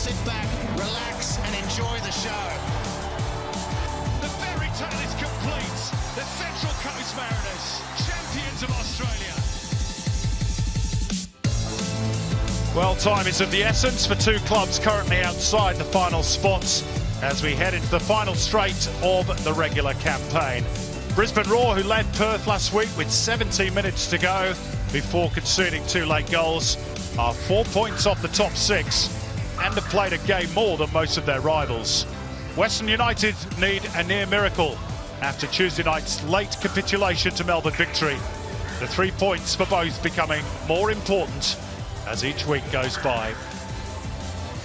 sit back, relax and enjoy the show. The fairy tale is complete. The Central Coast Mariners, champions of Australia. Well, time is of the essence for two clubs currently outside the final spots as we head into the final straight of the regular campaign. Brisbane Roar, who led Perth last week with 17 minutes to go before conceding two late goals, are 4 points off the top six and have played a game more than most of their rivals. Western United need a near miracle after Tuesday night's late capitulation to Melbourne Victory. The 3 points for both becoming more important as each week goes by.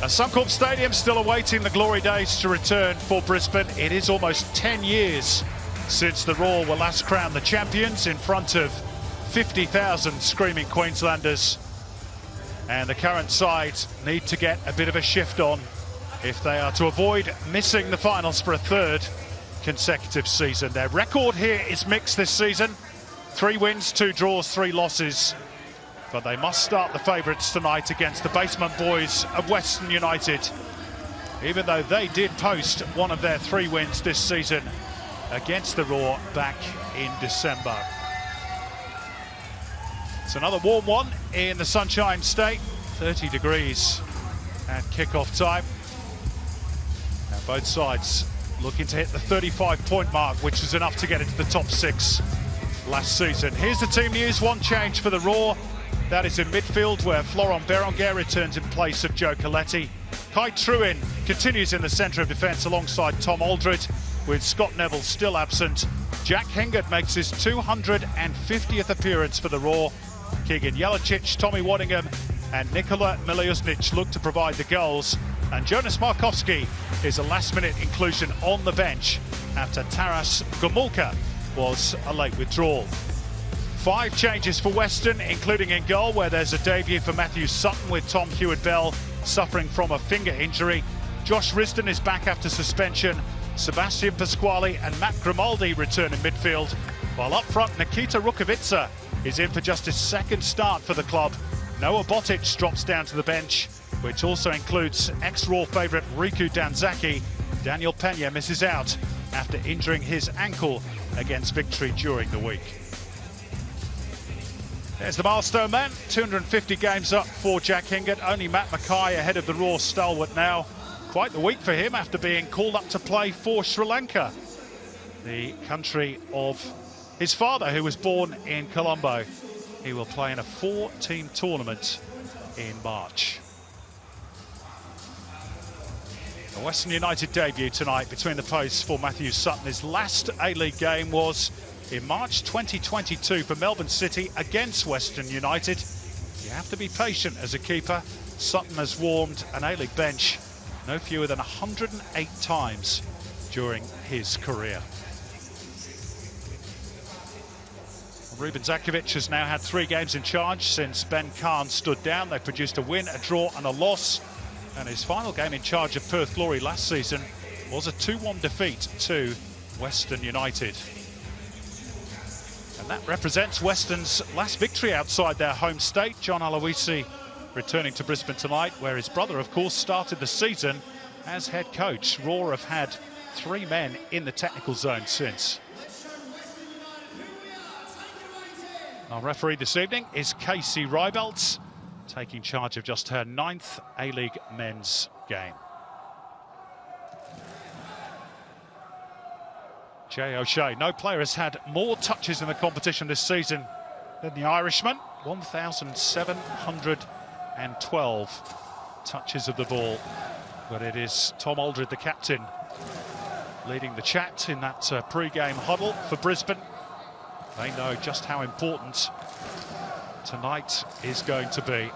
At Suncorp Stadium still awaiting the glory days to return for Brisbane. It is almost 10 years since the Roar were last crowned the champions in front of 50,000 screaming Queenslanders. And the current side need to get a bit of a shift on if they are to avoid missing the finals for a third consecutive season. Their record here is mixed this season. 3 wins, 2 draws, 3 losses. But they must start the favourites tonight against the basement boys of Western United, even though they did post one of their 3 wins this season against the Roar back in December. It's another warm one in the Sunshine State, 30 degrees at kick-off time. And both sides looking to hit the 35-point mark, which is enough to get into the top 6 last season. Here's the team news. One change for the Roar. That is in midfield, where Florent Berenguer returns in place of Joe Coletti. Kai Truin continues in the centre of defence alongside Tom Aldred, with Scott Neville still absent. Jack Hingert makes his 250th appearance for the Roar. Keegan Jelicic, Tommy Waddingham and Nikola Miljusnic look to provide the goals. And Jonas Markowski is a last-minute inclusion on the bench after Taras Gomulka was a late withdrawal. 5 changes for Western, including in goal, where there's a debut for Matthew Sutton with Tom Hewitt-Bell suffering from a finger injury. Josh Risdon is back after suspension. Sebastian Pasquale and Matt Grimaldi return in midfield, while up front Nikita Rukavica is in for just his 2nd start for the club. Noah Botic drops down to the bench, which also includes ex-Raw favourite Riku Danzaki. Daniel Pena misses out after injuring his ankle against Victory during the week. There's the milestone man, 250 games up for Jack Hingert. Only Matt Mackay ahead of the Raw stalwart now. Quite the week for him after being called up to play for Sri Lanka, the country of his father, who was born in Colombo. He will play in a 4-team tournament in March. A Western United debut tonight between the posts for Matthew Sutton. His last A-League game was in March 2022 for Melbourne City against Western United. You have to be patient as a keeper. Sutton has warmed an A-League bench no fewer than 108 times during his career. Ruben Zakovic has now had 3 games in charge since Ben Khan stood down. They produced a win, a draw and a loss. And his final game in charge of Perth Glory last season was a 2-1 defeat to Western United. And that represents Western's last victory outside their home state. John Aloisi returning to Brisbane tonight, where his brother, of course, started the season as head coach. Roar have had 3 men in the technical zone since. Our referee this evening is Casey Rybelt, taking charge of just her 9th A-League men's game. Jay O'Shea, no player has had more touches in the competition this season than the Irishman. 1,712 touches of the ball. But it is Tom Aldred, the captain, leading the chat in that pre-game huddle for Brisbane. They know just how important tonight is going to be.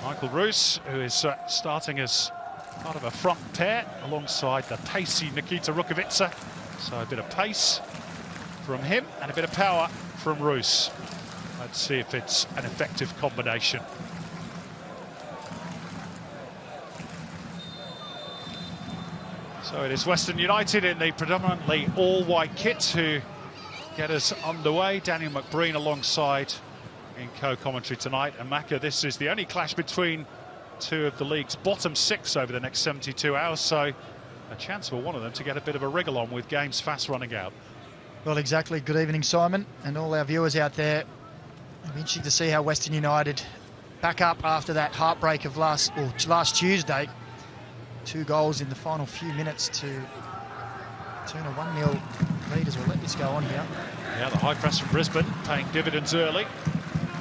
Michael Roos, who is starting as part of a front pair alongside the pacey Nikita Rukavica. So a bit of pace from him and a bit of power from Roos. Let's see if it's an effective combination. So it is Western United in the predominantly all-white kit who get us underway. Daniel McBreen alongside in co-commentary tonight. And Macca, this is the only clash between two of the league's bottom 6 over the next 72 hours, so a chance for one of them to get a bit of a wriggle on with games fast running out. Well, exactly. Good evening, Simon, and all our viewers out there. It'll be interesting to see how Western United back up after that heartbreak of last Tuesday. 2 goals in the final few minutes to turn a 1-0 lead as we'll let this go on here. Yeah, the high press from Brisbane paying dividends early.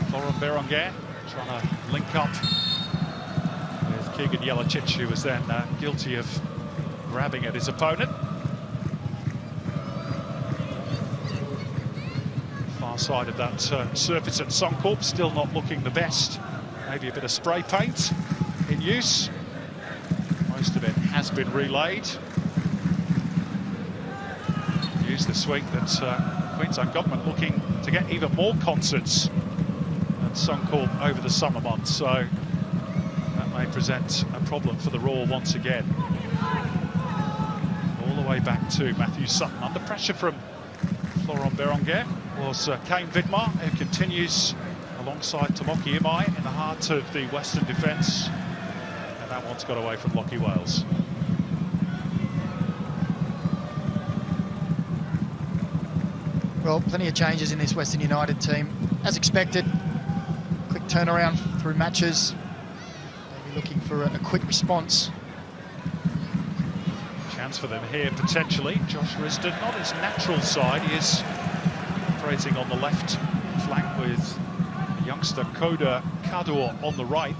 Florent Berenguer trying to link up with Keegan Jelicic, who was then guilty of grabbing at his opponent. Far side of that surface at Suncorp, still not looking the best. Maybe a bit of spray paint in use. Most of it has been relayed. News this week that Queensland government looking to get even more concerts at Suncorp over the summer months, so that may present a problem for the Roar once again. All the way back to Matthew Sutton. Under pressure from Florent Berenguer was Kane Vidmar, who continues alongside Tomoki Imai in the heart of the Western defence. And that one's got away from Lockie Wales. Well, plenty of changes in this Western United team. As expected, quick turnaround through matches. Maybe looking for a quick response. Chance for them here, potentially. Josh Risdon, not his natural side. He is operating on the left flank with youngster Koda Kador on the right.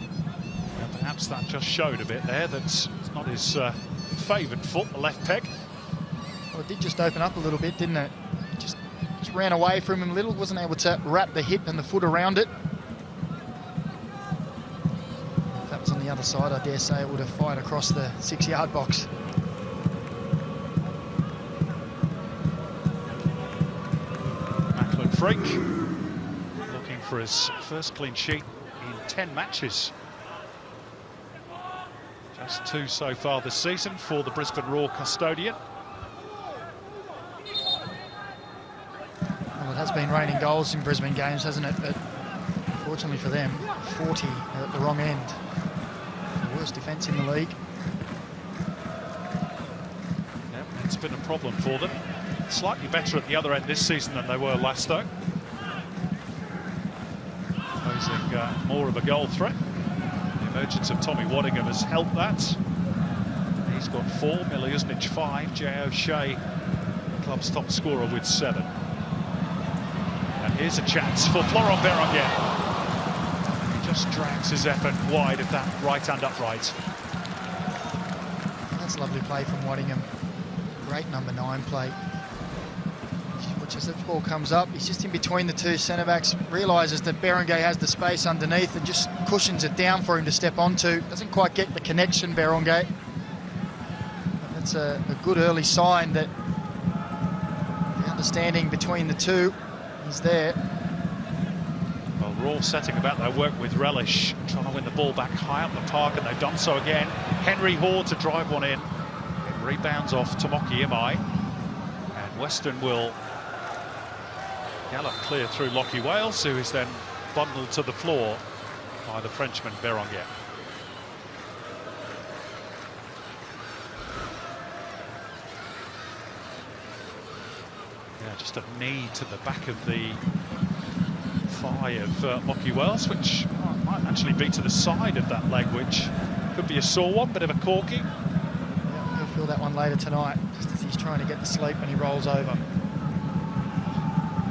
And perhaps that just showed a bit there that it's not his favoured foot, the left peg. Well, it did just open up a little bit, didn't it? Just ran away from him a little, wasn't able to wrap the hip and the foot around it. If that was on the other side, I dare say it would have fired across the 6-yard box. Freak looking for his first clean sheet in 10 matches. Just 2 so far this season for the Brisbane Roar custodian. Well, it has been raining goals in Brisbane games, hasn't it? But fortunately for them, 40 at the wrong end. The worst defence in the league. Yep, it's been a problem for them. Slightly better at the other end this season than they were last, though. Posing more of a goal threat. The emergence of Tommy Waddingham has helped that. He's got 4, Miljuznic 5, Jay O'Shea, the club's top scorer with 7. And here's a chance for Florent Berenguer. He just drags his effort wide of that right-hand upright. That's a lovely play from Waddingham. Great number 9 play. As the ball comes up, he's just in between the 2 centre-backs, realises that Berenguer has the space underneath and just cushions it down for him to step onto. Doesn't quite get the connection, Berenguer. That's a good early sign that the understanding between the 2 is there. Well, Roar setting about their work with relish, trying to win the ball back high up the park, and they've done so again. Henry Hoare to drive one in. It rebounds off Tomoki Imai. And Western will gallop clear through Lockie Wales, who is then bundled to the floor by the Frenchman Berenguer. Yeah, just a knee to the back of the thigh of Lockie Wales, which might actually be to the side of that leg, which could be a sore one, bit of a corky. Yeah, he'll feel that one later tonight, just as he's trying to get to sleep when he rolls over.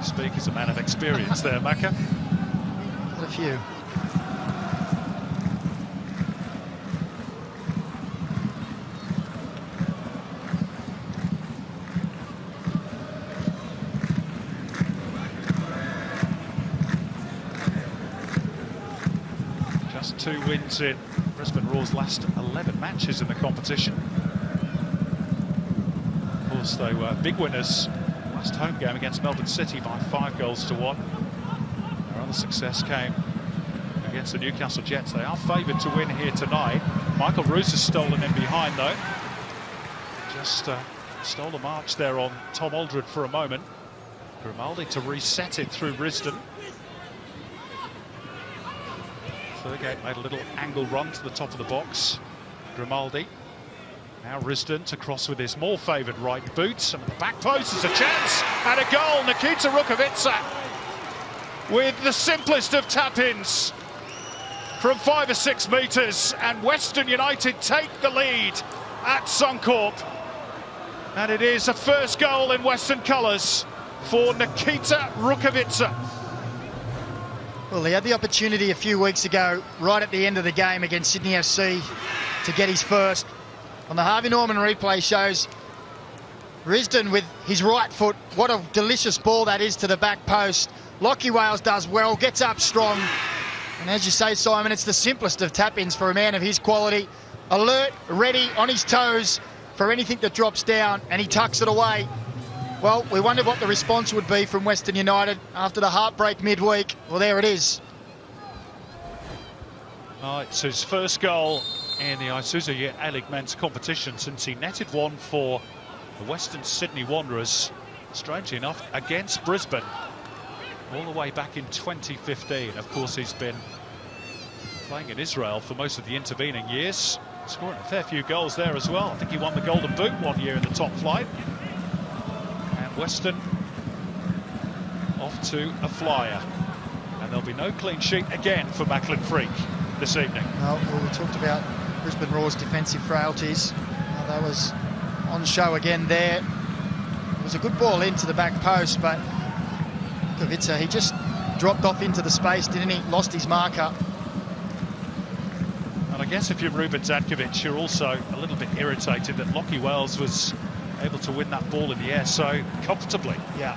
Speak as a man of experience there, Macca. A few. Just 2 wins in Brisbane Roar's last 11 matches in the competition. Of course, they were big winners last home game against Melbourne City by 5-1. Their other success came against the Newcastle Jets. They are favoured to win here tonight. Michael Roos has stolen in behind, though. Just stole a march there on Tom Aldred for a moment. Grimaldi to reset it through Risdon. Fergate made a little angle run to the top of the box. Grimaldi. Now Risdon to cross with his more favoured right boot. And at the back post is a chance and a goal. Nikita Rukavica with the simplest of tap-ins from 5 or 6 metres. And Western United take the lead at Suncorp. And it is a first goal in Western colours for Nikita Rukavica. Well, he had the opportunity a few weeks ago, right at the end of the game against Sydney FC, to get his first. On the Harvey Norman replay shows Risdon with his right foot. What a delicious ball that is to the back post. Lockie Wales does well, gets up strong. And as you say, Simon, it's the simplest of tap-ins for a man of his quality. Alert, ready, on his toes for anything that drops down, and he tucks it away. Well, we wondered what the response would be from Western United after the heartbreak midweek. Well, there it is. Oh, it's his first goal in the Isuzu A-League men's competition since he netted one for the Western Sydney Wanderers, strangely enough, against Brisbane, all the way back in 2015. Of course, he's been playing in Israel for most of the intervening years, scoring a fair few goals there as well. I think he won the Golden Boot one year in the top flight. And Western off to a flyer. And there'll be no clean sheet again for Macklin Freak this evening. Well, we talked about Brisbane Raw's defensive frailties. That was on show again there. It was a good ball into the back post, but Rukavica, he just dropped off into the space, didn't he? Lost his marker. And I guess if you're Ruben Zadkovic, you're also a little bit irritated that Lockie Wales was able to win that ball in the air so comfortably. Yeah.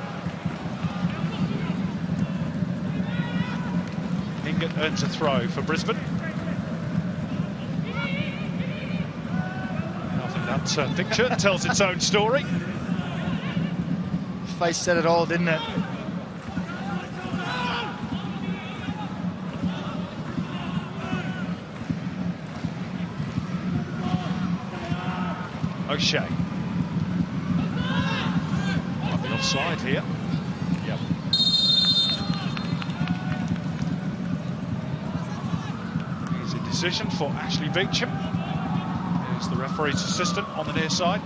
Ingot earns a throw for Brisbane. I think that picture tells its own story. Face said it all, didn't it? O'Shea. Might be offside here. Yep. Easy decision for Ashley Beecham. Here's the referee's assistant on the near side.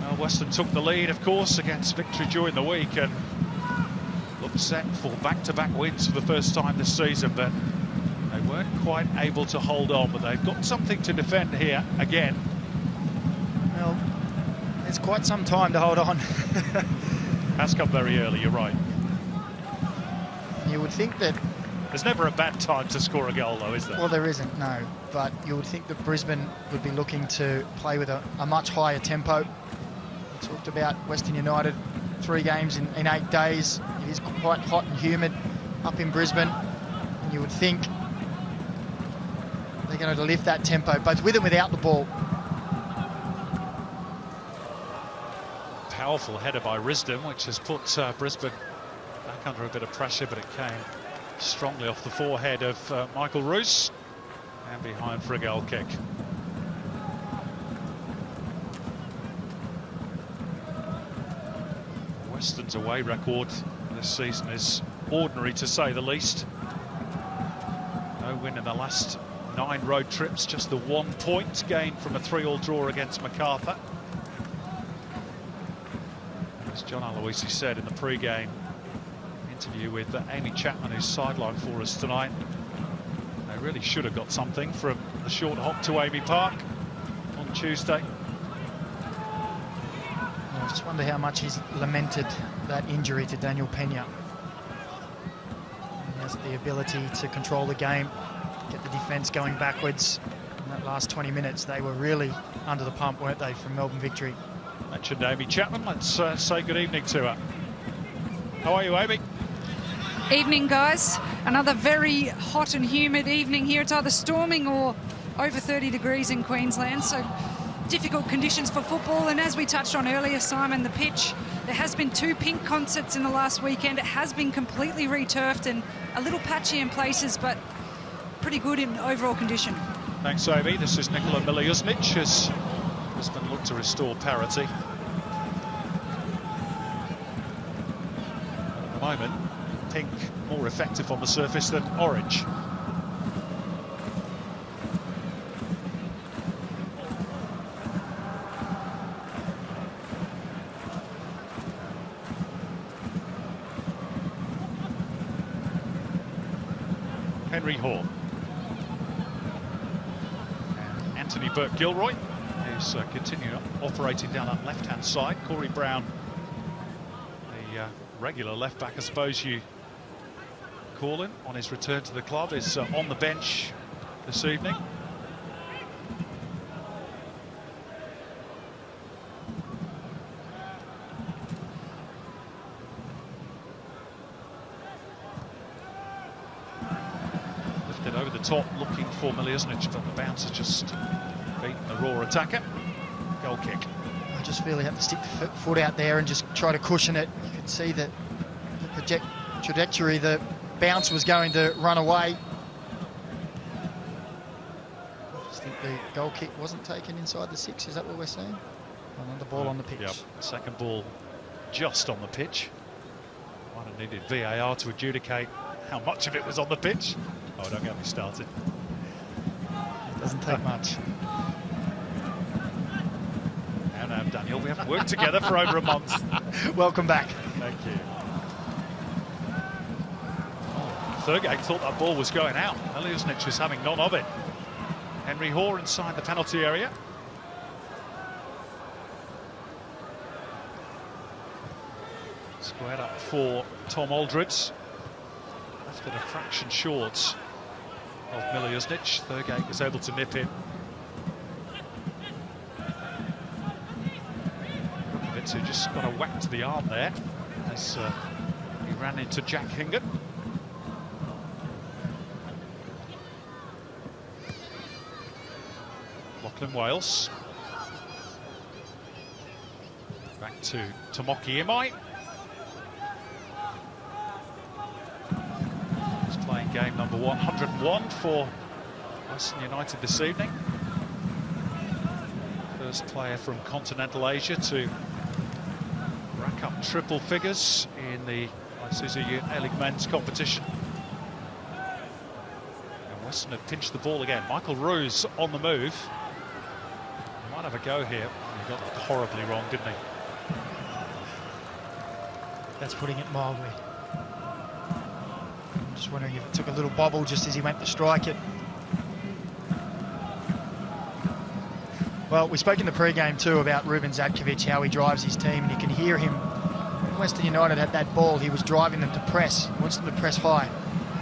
Well, Western took the lead, of course, against Victory during the week and looked set for back-to-back wins for the first time this season, but they weren't quite able to hold on, but they've got something to defend here again. Well, it's quite some time to hold on. Has come very early, you're right. You would think that... There's never a bad time to score a goal, though, is there? Well, there isn't, no. But you would think that Brisbane would be looking to play with a much higher tempo. We talked about Western United, 3 games in 8 days. It is quite hot and humid up in Brisbane. And you would think they're going to lift that tempo, both with and without the ball. Powerful header by Risdon, which has put Brisbane back under a bit of pressure, but it came strongly off the forehead of Michael Roos and behind for a goal kick. Western's away record this season is ordinary, to say the least. No win in the last 9 road trips, just the 1 point gained from a 3-3 draw against MacArthur. As John Aloisi said in the pre-game interview with Amy Chapman, who's sidelined for us tonight, they really should have got something from the short hop to Amy Park on Tuesday. I just wonder how much he's lamented that injury to Daniel Pena. He has the ability to control the game, get the defence going backwards. In that last 20 minutes, they were really under the pump, weren't they, from Melbourne Victory? Mentioned Amy Chapman. Let's say good evening to her. How are you, Amy? Evening, guys. Another very hot and humid evening here. It's either storming or over 30 degrees in Queensland, so difficult conditions for football. And as we touched on earlier, Simon, the pitch, there has been 2 pink concerts in the last weekend. It has been completely returfed and a little patchy in places, but pretty good in overall condition. Thanks, Amy. This is Nikola Miljusnic as Brisbane look to restore parity. At the moment, pink more effective on the surface than orange. Henry Hoare. And Anthony Burke-Gilroy, who's continuing operating down that left-hand side. Corey Brown, the regular left-back, I suppose you call him, on his return to the club, is on the bench this evening. Over the top, looking for Miljuznic, but the bounce has just beaten the raw attacker. Goal kick. I just feel he had to stick the foot out there and just try to cushion it. You could see that the trajectory, the bounce was going to run away. I just think the goal kick wasn't taken inside the 6. Is that what we're saying? Another ball on the pitch. Yep. Second ball just on the pitch. Might have needed VAR to adjudicate how much of it was on the pitch. Oh, don't get me started. It doesn't take much. Now, Daniel, we haven't worked together for over a month. Welcome back. Thank you. Thurgate thought that ball was going out. Miljuznic was having none of it. Henry Hoare inside the penalty area. Squared up for Tom Aldred. Left it a fraction short of Miljuznic. Thurgate was able to nip in. Rukovic just got a whack to the arm there as he ran into Jack Hingan. Lachlan Wales. Back to Tomoki Imai. Playing game number 101 for Western United this evening. First player from continental Asia to rack up triple figures in the Isuzu Ute A-League men's competition. And Western have pinched the ball again. Michael Roos on the move. He might have a go here. He got that horribly wrong, didn't he? That's putting it mildly. Just wondering if it took a little bobble just as he went to strike it. Well, we spoke in the pre-game too about Ruben Zatkovic, how he drives his team, and you can hear him. When Western United had that ball, he was driving them to press. He wants them to press high.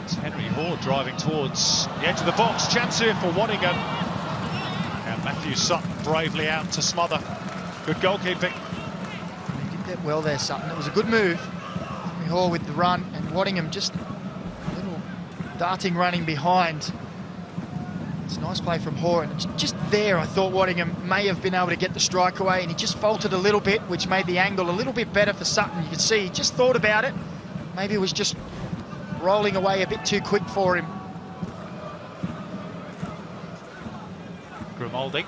It's Henry Hoare driving towards the edge of the box. Chance here for Waddingham. And Matthew Sutton bravely out to smother. Good goalkeeping. He did that well there, Sutton. It was a good move. Henry Hoare with the run, and Waddingham just darting running behind. It's a nice play from Hoare, and just there I thought Waddingham may have been able to get the strike away, and he just faltered a little bit, which made the angle a little bit better for Sutton. You could see he just thought about it. Maybe it was just rolling away a bit too quick for him. Grimaldi.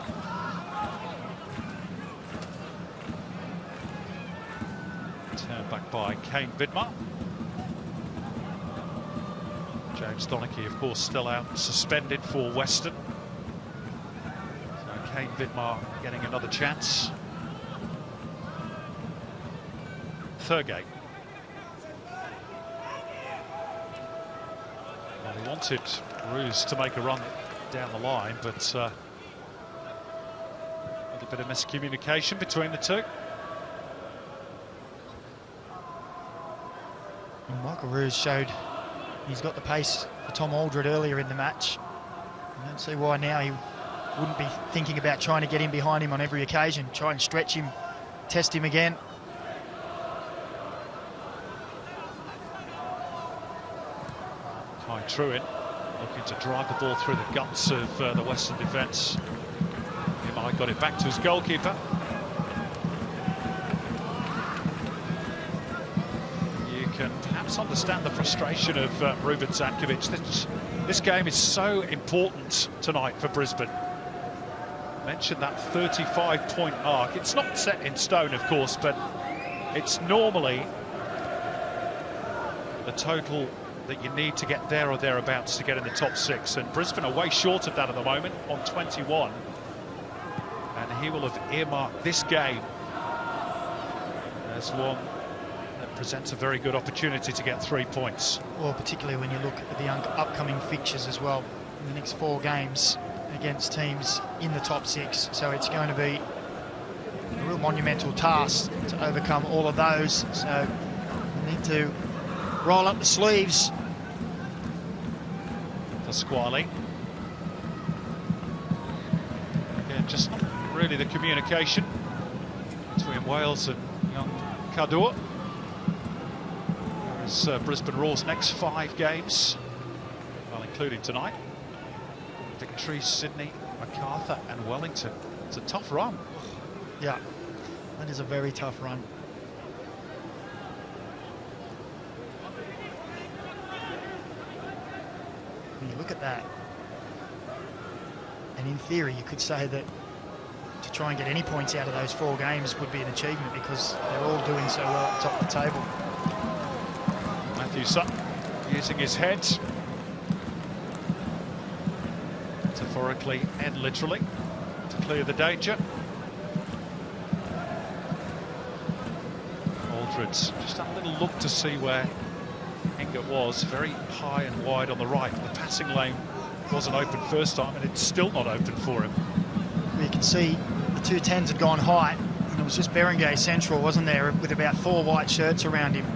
Turned back by Kane Vidmar. James Donachie, of course, still out suspended for Western. So Kane Vidmar getting another chance. Thurgate. Well, he wanted Roos to make a run down the line, but a little bit of miscommunication between the two. And Michael Roos showed he's got the pace for Tom Aldred earlier in the match. I don't see why now he wouldn't be thinking about trying to get in behind him on every occasion, try and stretch him, test him again. Kai Truin looking to drive the ball through the guts of the Western defence. Imai got it back to his goalkeeper. Can perhaps understand the frustration of Ruben Zatkovic. This game is so important tonight for Brisbane. Mentioned that 35-point mark. It's not set in stone, of course, but it's normally the total that you need to get there or thereabouts to get in the top 6, and Brisbane are way short of that at the moment on 21, and he will have earmarked this game as one that presents a very good opportunity to get 3 points. Well, particularly when you look at the upcoming fixtures as well in the next 4 games against teams in the top 6, so it's going to be a real monumental task to overcome all of those, so you need to roll up the sleeves. Pasquale. Again, just not really the communication between Wales and young Cador. Whereas Brisbane Roar's next 5 games, well, including tonight, victories, Sydney, Macarthur and Wellington. It's a tough run. Yeah, that is a very tough run. When you look at that, and in theory you could say that to try and get any points out of those 4 games would be an achievement, because they're all doing so well at the top of the table. Matthew Sutton using his head, metaphorically and literally, to clear the danger. Aldred just had a little look to see where Hingert was, very high and wide on the right. The passing lane wasn't open first time, and it's still not open for him. You can see the 2 10s had gone high, and it was just Berenguer central, wasn't there, with about 4 white shirts around him.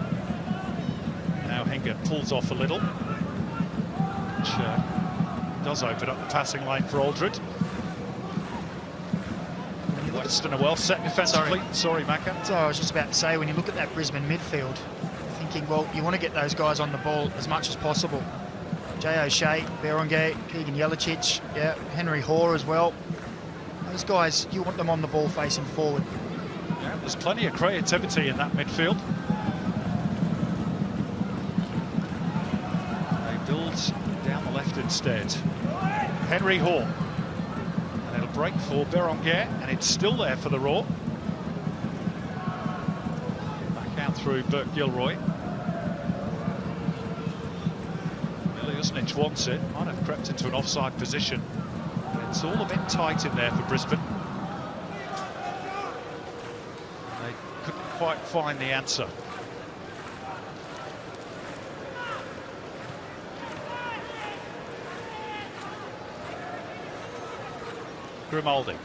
Now Hingert pulls off a little, which does open up the passing lane for Aldred. Western are well set defensively. Sorry, Macca. So I was just about to say, when you look at that Brisbane midfield, thinking, well, you want to get those guys on the ball as much as possible. Jay O'Shea, Berenguer, Keegan Jelicic, yeah, Henry Hoare as well. Those guys, you want them on the ball facing forward. Yeah, there's plenty of creativity in that midfield. They build down the left instead. Henry Hoare. And it'll break for Berenguer, and it's still there for the Roar. Back out through Burke Gilroy. Milosnic wants it, might have crept into an offside position. It's all a bit tight in there for Brisbane. They couldn't quite find the answer. Grimaldi.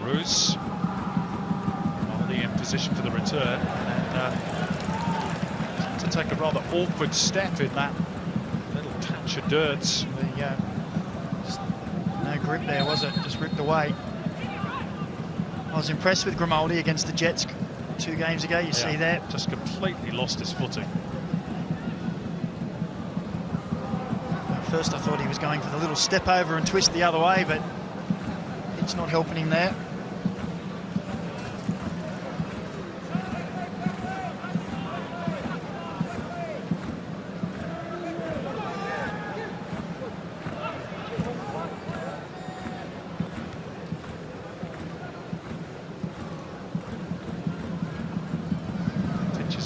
Bruce. Grimaldi in position for the return, and to take a rather awkward step in that little patch of dirt. There you go. Just no grip there, was it? Just ripped away. I was impressed with Grimaldi against the Jets 2 games ago. You see that? Just completely lost his footing. At first I thought he was going for the little step over and twist the other way, but it's not helping him there.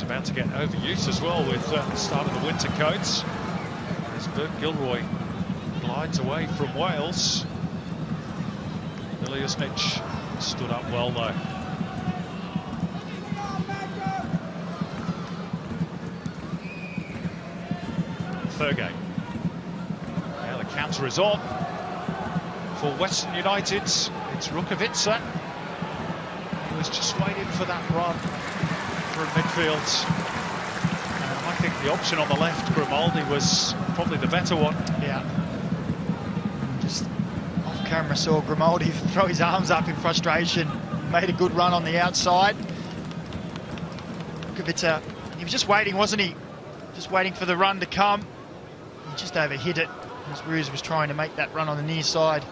About to get overuse as well with the start of the winter coats. As Burke Gilroy glides away from Wales. Milosnic stood up well though. Fergay. Now the counter is on for Western United. It's Rukavica. He was just waiting for that run through midfield. And I think the option on the left, Grimaldi, was probably the better one. Yeah. Just off camera saw Grimaldi throw his arms up in frustration. Made a good run on the outside. Rukavica, he was just waiting, wasn't he? Just waiting for the run to come. He just overhit it as Ruse was trying to make that run on the near side.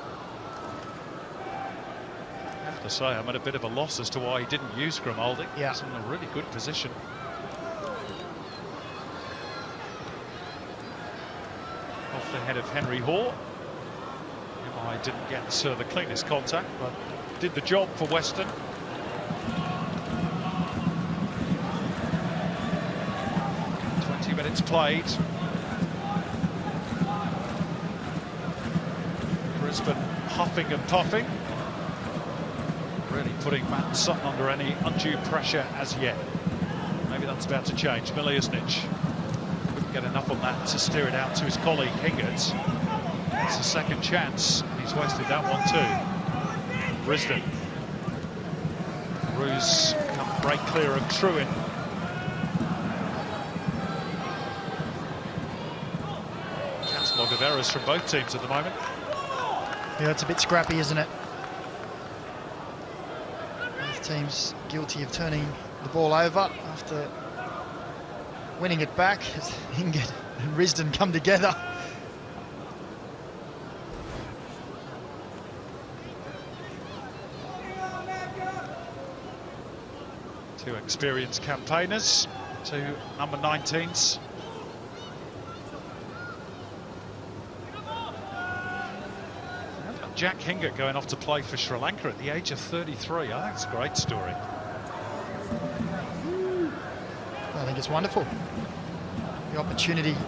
I have to say, I'm at a bit of a loss as to why he didn't use Grimaldi. Yeah. He's in a really good position. Off the head of Henry Hoare. I didn't get the cleanest contact, but did the job for Western. minutes played. Brisbane huffing and puffing. Really putting Matt Sutton under any undue pressure as yet. Maybe that's about to change. Miliousnich couldn't get enough on that to steer it out to his colleague Hingert. It's a second chance. He's wasted that one too. Brisbane. Roos can't break clear of Truin. Catalogue of errors from both teams at the moment. Yeah, it's a bit scrappy, isn't it? Both teams guilty of turning the ball over after winning it back as Hingert and Risdon come together. Two experienced campaigners, two number 19s. Jack Hingert going off to play for Sri Lanka at the age of 33. I think it's a great story. I think it's wonderful. The opportunity to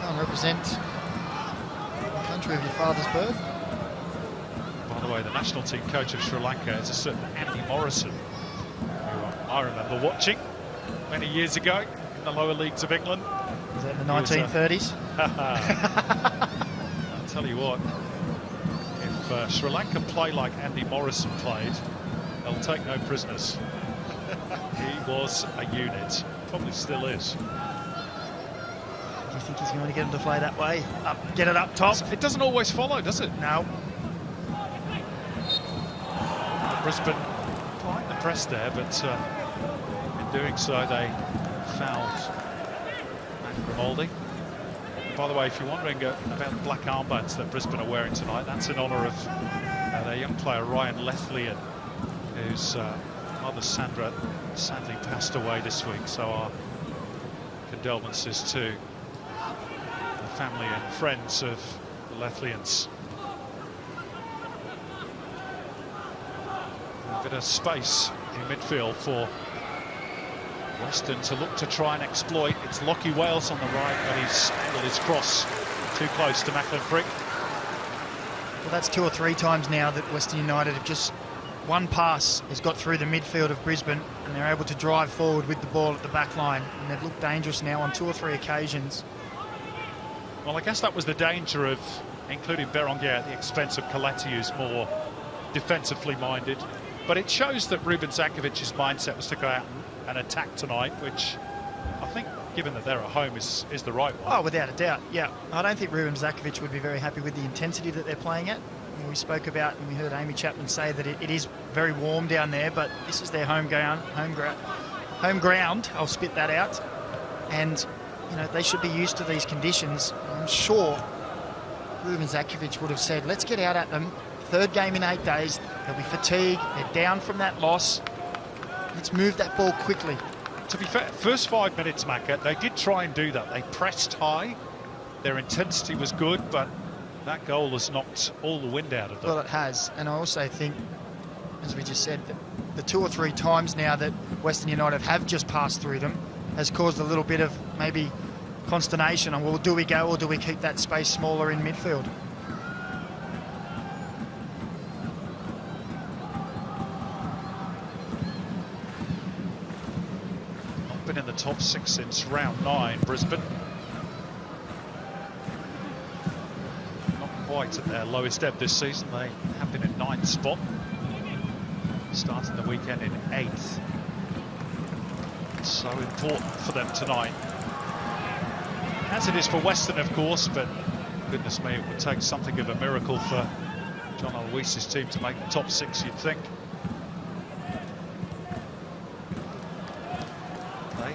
go and represent the country of your father's birth. By the way, the national team coach of Sri Lanka is a certain Andy Morrison, who I remember watching many years ago in the lower leagues of England. Was that in the 1930s? I'll tell you what, if Sri Lanka play like Andy Morrison played, they'll take no prisoners. He was a unit, probably still is. Do you think he's going to get him to play that way? Up, get it up top? It doesn't always follow, does it? No. Brisbane applying the press there, but in doing so they fouled Matt Grimaldi. By the way, if you're wondering about the black armbands that Brisbane are wearing tonight, that's in honour of their young player Ryan Lethlean, whose mother Sandra sadly passed away this week. So our condolences to the family and friends of the Lethleans. A bit of space in midfield for Western to look to try and exploit. It's Lockie Wales on the right, but he's angled his cross too close to Macklin Frick. Well, that's 2 or 3 times now that Western United have just one pass has got through the midfield of Brisbane and they're able to drive forward with the ball at the back line, and they've looked dangerous now on 2 or 3 occasions. Well, I guess that was the danger of including Berenguer at the expense of Coletti, who's more defensively minded. But it shows that Ruben Zankovic's mindset was to go out and attack tonight, which I think, given that they're at home, is the right one. Oh, without a doubt, yeah. I don't think Ruben Zankovic would be very happy with the intensity that they're playing at. We spoke about, and we heard Amy Chapman say that it is very warm down there, but this is their home ground. I'll spit that out. And, you know, they should be used to these conditions. I'm sure Ruben Zankovic would have said, let's get out at them. 3rd game in 8 days. They'll be fatigued. They're down from that loss. Let's move that ball quickly. To be fair, first 5 minutes, Macca, they did try and do that. They pressed high. Their intensity was good, but that goal has knocked all the wind out of them. Well, it has. And I also think, as we just said, that the 2 or 3 times now that Western United have just passed through them has caused a little bit of maybe consternation on, well, do we go or do we keep that space smaller in midfield? Been in the top 6 since round 9, Brisbane. Not quite at their lowest ebb this season. They have been in 9th spot, starting the weekend in 8th. So important for them tonight, as it is for Western, of course, but goodness me, it would take something of a miracle for John Aloise's team to make the top 6, you'd think.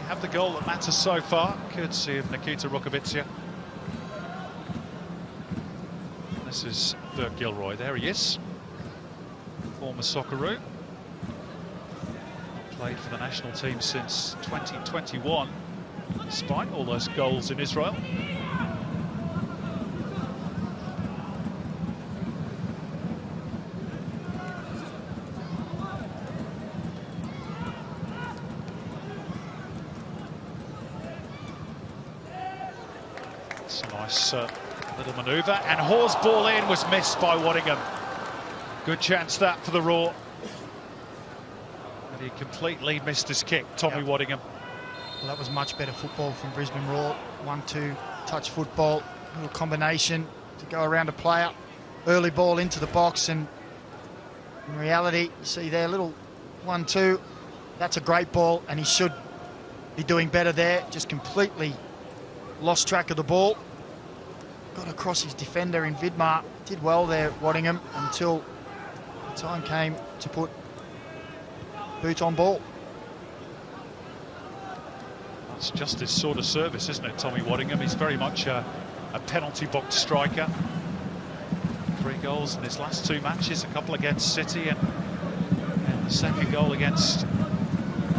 Have the goal that matters so far, courtesy of Nikita Rukovicia. This is Burke Gilroy. There he is, former Socceroo. Played for the national team since 2021, despite all those goals in Israel. Nice little manoeuvre, and Hawes' ball in was missed by Waddingham. Good chance that for the Raw. And he completely missed his kick, Tommy Waddingham. Well, that was much better football from Brisbane Raw. 1-2 touch football, little combination to go around a player. Early ball into the box, and in reality, you see there, little 1-2. That's a great ball, and he should be doing better there. Just completely lost track of the ball. Got across his defender in Vidmar. Did well there, Waddingham, until the time came to put boot on ball. It's just his sort of service, isn't it, Tommy Waddingham? He's very much a penalty box striker. 3 goals in his last 2 matches, a couple against City and the second goal against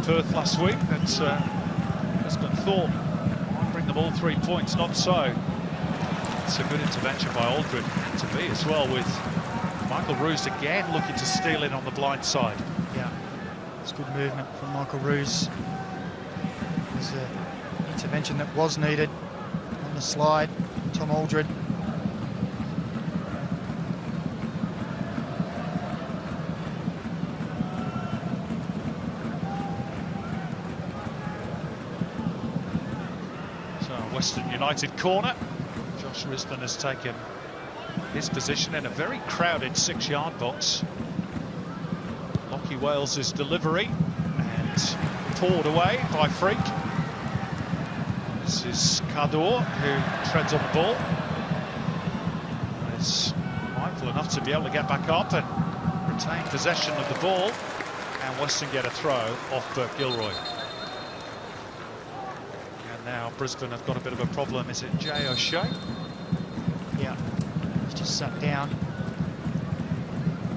Perth last week. That's Brisbane thought might bring them all 3 points, not so. It's a good intervention by Aldred to be as well, with Michael Roos again looking to steal in on the blind side. Yeah, it's good movement from Michael Roos. There's an intervention that was needed on the slide. Tom Aldred. So Western United corner. Josh Risdon has taken his position in a very crowded 6-yard box. Lockie Wales's delivery and poured away by Freak. This is Kador who treads on the ball. Is mindful enough to be able to get back up and retain possession of the ball. And Western get a throw off Burke Gilroy. And now Brisbane have got a bit of a problem. Is it Jay O'Shea? Yeah, he's just sat down.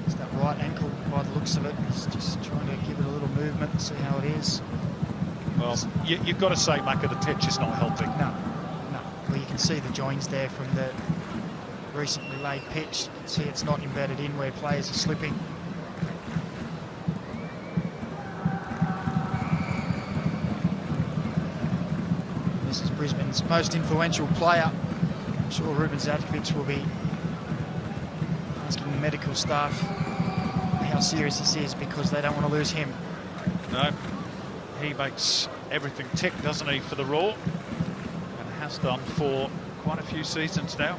It's that right ankle by the looks of it. He's just trying to give it a little movement and see how it is. Well, you've got to say, Macca, the pitch is not helping. No. Well, you can see the joins there from the recently laid pitch. You can see it's not embedded in where players are slipping. This is Brisbane's most influential player. I'm sure Ruben Zadkovic will be asking the medical staff how serious this is, because they don't want to lose him. No, he makes everything tick, doesn't he, for the Raw, and has done for quite a few seasons now.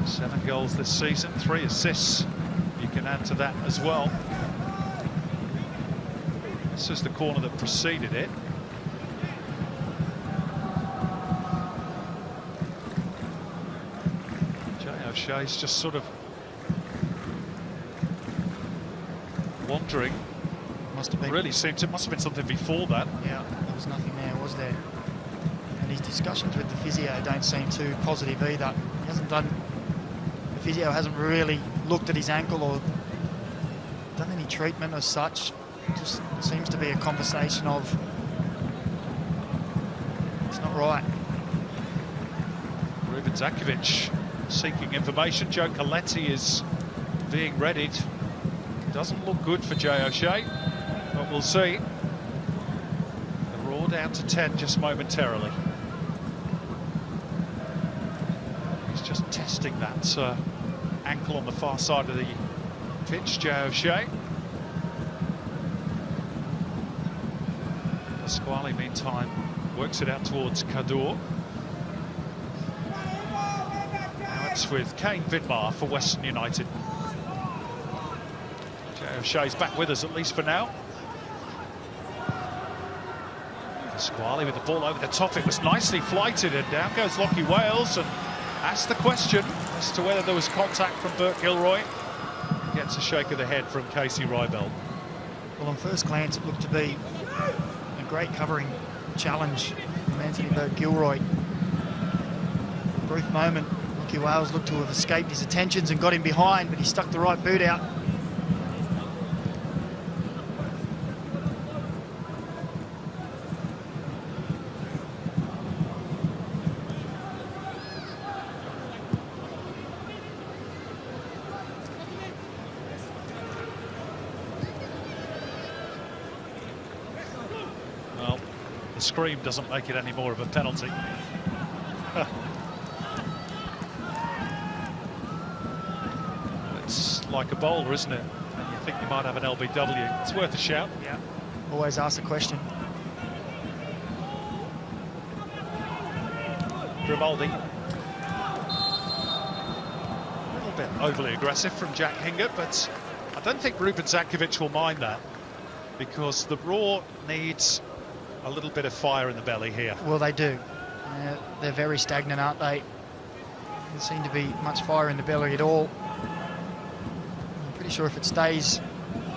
7 goals this season, 3 assists. You can add to that as well. This is the corner that preceded it. O'Shea's just sort of wandering. Must have been. Really seemed it must have been something before that. Yeah, there was nothing there, was there? And his discussions with the physio don't seem too positive either. He hasn't done. The physio hasn't really looked at his ankle or done any treatment as such. It just seems to be a conversation of it's not right. Ruben Zadkovic seeking information. Joe Coletti is being readied. Doesn't look good for Jay O'Shea, but we'll see. The Raw down to 10 just momentarily. He's just testing that ankle on the far side of the pitch, Jay O'Shea. Pasquale, meantime, works it out towards Kador. With Kane Vidmar for Western United. Jay O'Shea's back with us, at least for now. Pasquale with the ball over the top. It was nicely flighted, and down goes Lockie Wales, and asks the question as to whether there was contact from Burke Gilroy. Gets a shake of the head from Casey Rybell. Well, on first glance, it looked to be a great covering challenge from Anthony Burke Gilroy. A brief moment, Lockie Wales looked to have escaped his attentions and got him behind, but he stuck the right boot out. Well, the scream doesn't make it any more of a penalty. like a bowler, isn't it? And you think you might have an LBW. It's worth a shout. Yeah. Always ask the question. Grimaldi. A little bit overly aggressive from Jack Hingert, but I don't think Ruben Zakovic will mind that, because the Raw needs a little bit of fire in the belly here. Well, they do. They're very stagnant, aren't they? There seem to be much fire in the belly at all. I'm pretty sure if it stays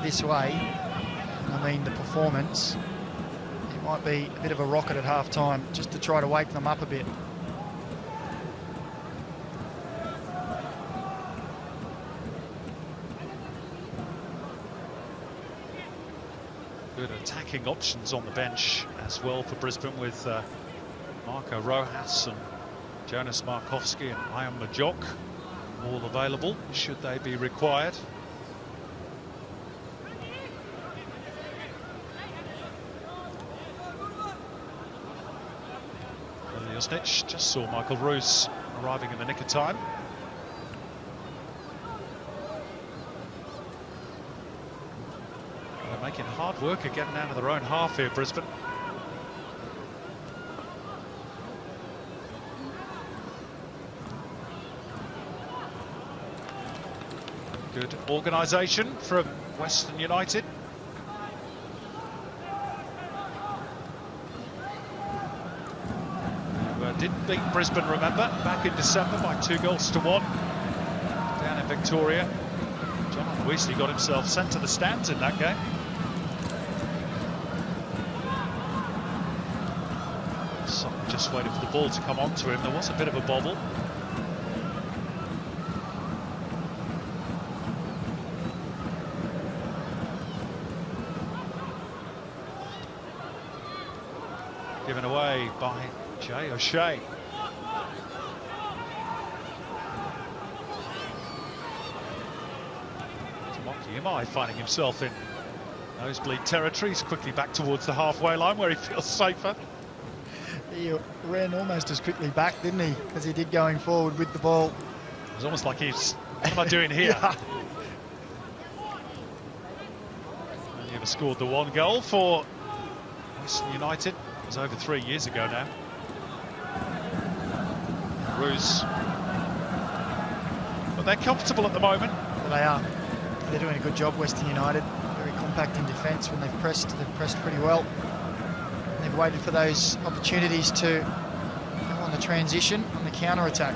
this way, I mean the performance, it might be a bit of a rocket at half-time, just to try to wake them up a bit. Good attacking options on the bench as well for Brisbane, with Marco Rojas and Jonas Markowski and Ian Majok all available should they be required. Josnic just saw Michael Roos arriving in the nick of time. They're making hard work of getting out of their own half here, Brisbane. Good organisation from Western United. Did beat Brisbane, remember, back in December by 2-1 down in Victoria. John Weasley got himself sent to the stands in that game. So just waited for the ball to come onto him. There was a bit of a bobble. Given away by Jay O'Shea. Tamaki Imai finding himself in nosebleed territory. He's quickly back towards the halfway line where he feels safer. He ran almost as quickly back, didn't he, as he did going forward with the ball. It was almost like he's, what am I doing here? Yeah. Only ever scored the one goal for Western United. It was over 3 years ago now. Roos. But they're comfortable at the moment. Well, they are. They're doing a good job, Western United. Very compact in defence. When they've pressed pretty well. And they've waited for those opportunities to go on the transition, on the counter-attack.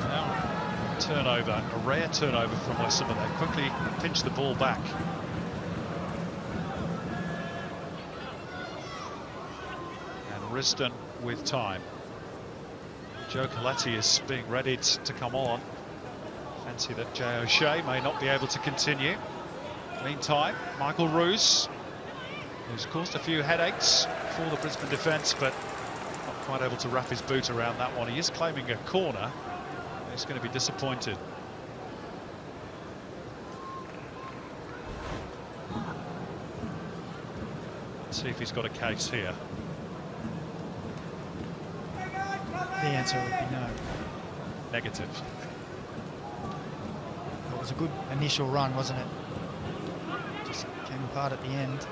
Now, turnover, a rare turnover from Western, but they quickly pinch the ball back. And Risdon with time. Joe Coletti is being readied to come on. Fancy that Jay O'Shea may not be able to continue. Meantime, Michael Roos, who's caused a few headaches for the Brisbane defence, but not quite able to wrap his boot around that one. He is claiming a corner. He's going to be disappointed. Let's see if he's got a case here. The answer would be no. Negative. It was a good initial run, wasn't it? Just came apart at the end.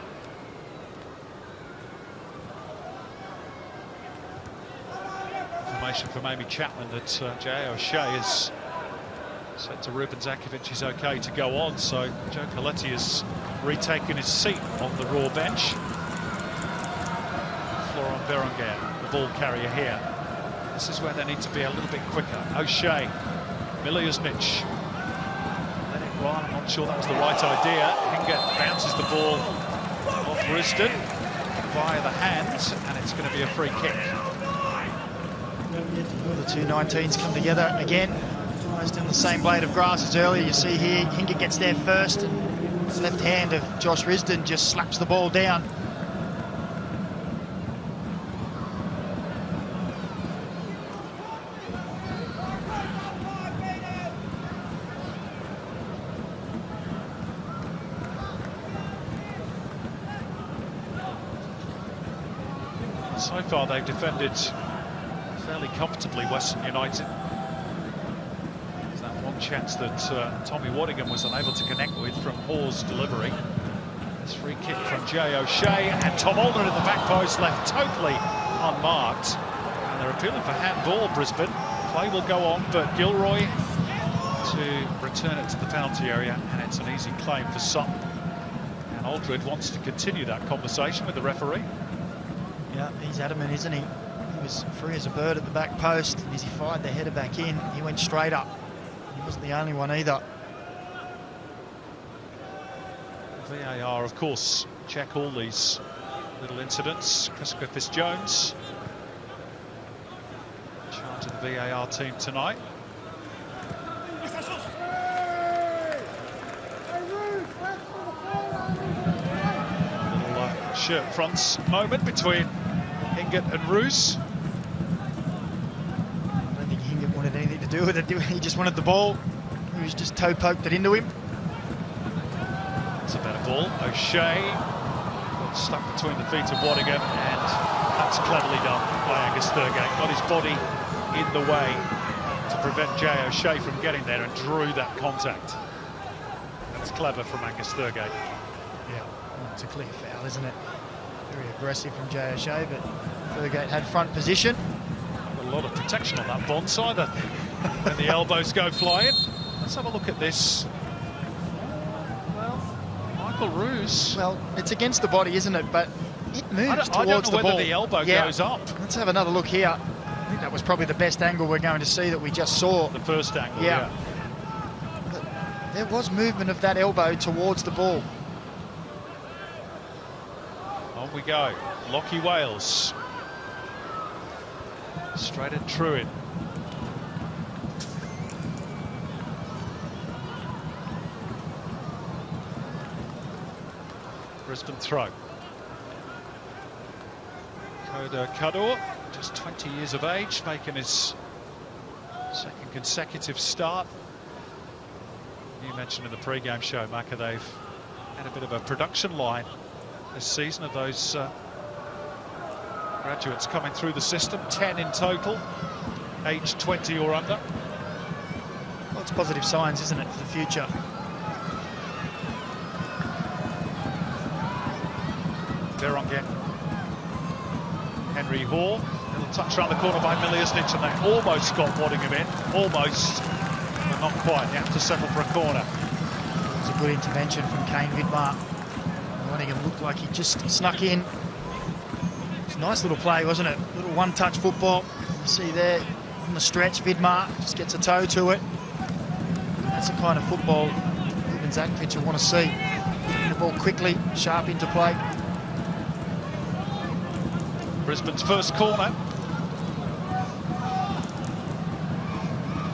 Information from Amy Chapman that Jay O'Shea is said to Ruben Zakovic he's okay to go on, so Joe Coletti has retaken his seat on the Raw bench. Florent Berenguer, the ball carrier here. This is where they need to be a little bit quicker. O'Shea, Miljuznic. Let it run. I'm not sure that was the right idea. Hingert bounces the ball off Risdon via the hands, and it's going to be a free kick. The two 19s come together again, almost in the same blade of grass as earlier. You see here, Hingert gets there first, and the left hand of Josh Risdon just slaps the ball down. So far they've defended fairly comfortably, Western United. There's that one chance that Tommy Waddingham was unable to connect with from Hawes' delivery. This free kick from Jay O'Shea, and Tom Aldred at the back post, left totally unmarked. And they're appealing for handball, Brisbane. Play will go on, but Gilroy to return it to the penalty area, and it's an easy claim for Sutton. And Aldred wants to continue that conversation with the referee. Yeah, he's adamant, isn't he? He was free as a bird at the back post. As he fired the header back in, he went straight up. He wasn't the only one either. VAR, of course, check all these little incidents. Chris Griffiths-Jones, in charge of the VAR team tonight. Little shirt fronts moment between Hingett and Roos. I don't think Hingett wanted anything to do with it. He just wanted the ball. He was just toe poked it into him. It's a better ball. O'Shea got stuck between the feet of Waddingham, and that's cleverly done by Angus Thurgate. Got his body in the way to prevent Jay O'Shea from getting there and drew that contact. That's clever from Angus Thurgate. Yeah, well, it's a clear foul, isn't it? Very aggressive from Jay O'Shea, but Thurgate had front position. A lot of protection on that bonsai when the elbows go flying. Let's have a look at this. Michael Roos. Well, it's against the body, isn't it? But it moves towards the ball. I don't know whether the elbow goes up. Let's have another look here. I think that was probably the best angle we're going to see that we just saw. The first angle, yeah. But there was movement of that elbow towards the ball. On we go. Lockie Wales. Straight at Truin. Brisbane throw. Koda Kador, just 20 years of age, making his second consecutive start. You mentioned in the pre-game show, Macca, they've had a bit of a production line this season of those graduates coming through the system. 10 in total, aged 20 or under. Well, it's positive signs, isn't it, for the future? Verongen. Henry Hall. Little touch around the corner by Miliustic, and they almost got Waddingham in. Almost, but not quite. They have to settle for a corner. It was a good intervention from Kane Vidmar. Waddingham looked like he just snuck in. It's a nice little play, wasn't it? Little one-touch football. You see there on the stretch, Vidmar just gets a toe to it. That's the kind of football even Zakvic will want to see. Getting the ball quickly, sharp into play. Brisbane's first corner.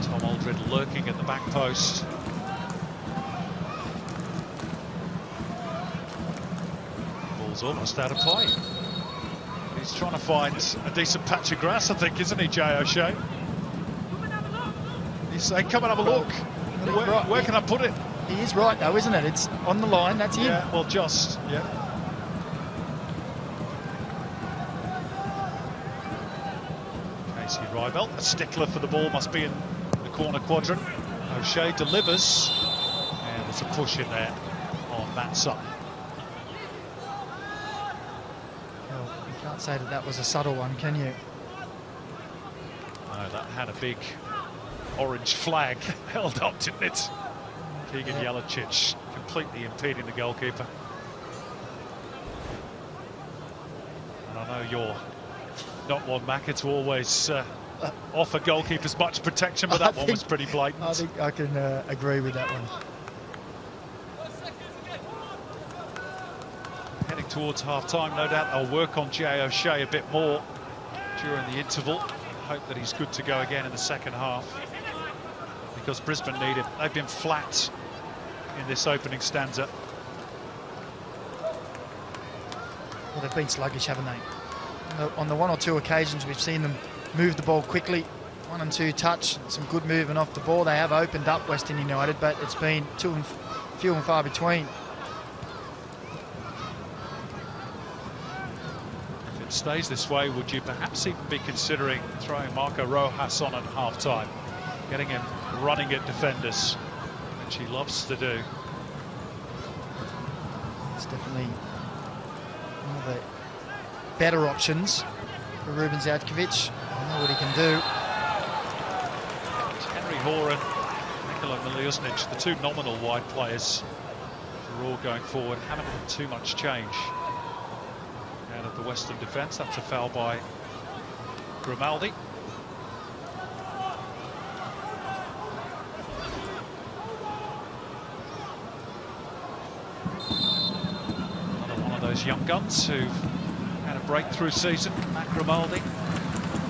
Tom Aldred lurking at the back post. Ball's almost out of play. He's trying to find a decent patch of grass, I think, isn't he, Jay O'Shea? He's saying, come and have a look. Where can I put it? He is right, though, isn't it? It's on the line, that's him. Yeah, well, just, yeah. Casey Rybelt, a stickler for the ball, must be in the corner quadrant. O'Shea delivers, and there's a push in there on Matt Sutton. Well, you can't say that that was a subtle one, can you? No, that had a big orange flag held up, didn't it? Keegan Jelicic completely impeding the goalkeeper. And I know you're not one, Macca, to always offer goalkeepers much protection, but that one was pretty blatant. I think I can agree with that one. Heading towards half-time, no doubt they'll work on Jay O'Shea a bit more during the interval. Hope that he's good to go again in the second half, because Brisbane need him. They've been flat in this opening stanza. Well, they've been sluggish, haven't they? On the one or two occasions we've seen them move the ball quickly, 1 and 2 touch, some good movement off the ball. They have opened up Western United, but it's been few and far between. If it stays this way, would you perhaps even be considering throwing Marco Rojas on at half-time, getting him running at defenders, which he loves to do. It's definitely one of the better options for Ruben Zadkovic. I know what he can do. Henry Hoare and Nikola Miljusnic, the two nominal wide players, are all going forward. Haven't had too much change out of the Western defence. That's a foul by Grimaldi. Another one of those young guns who've had a breakthrough season. Matt Grimaldi,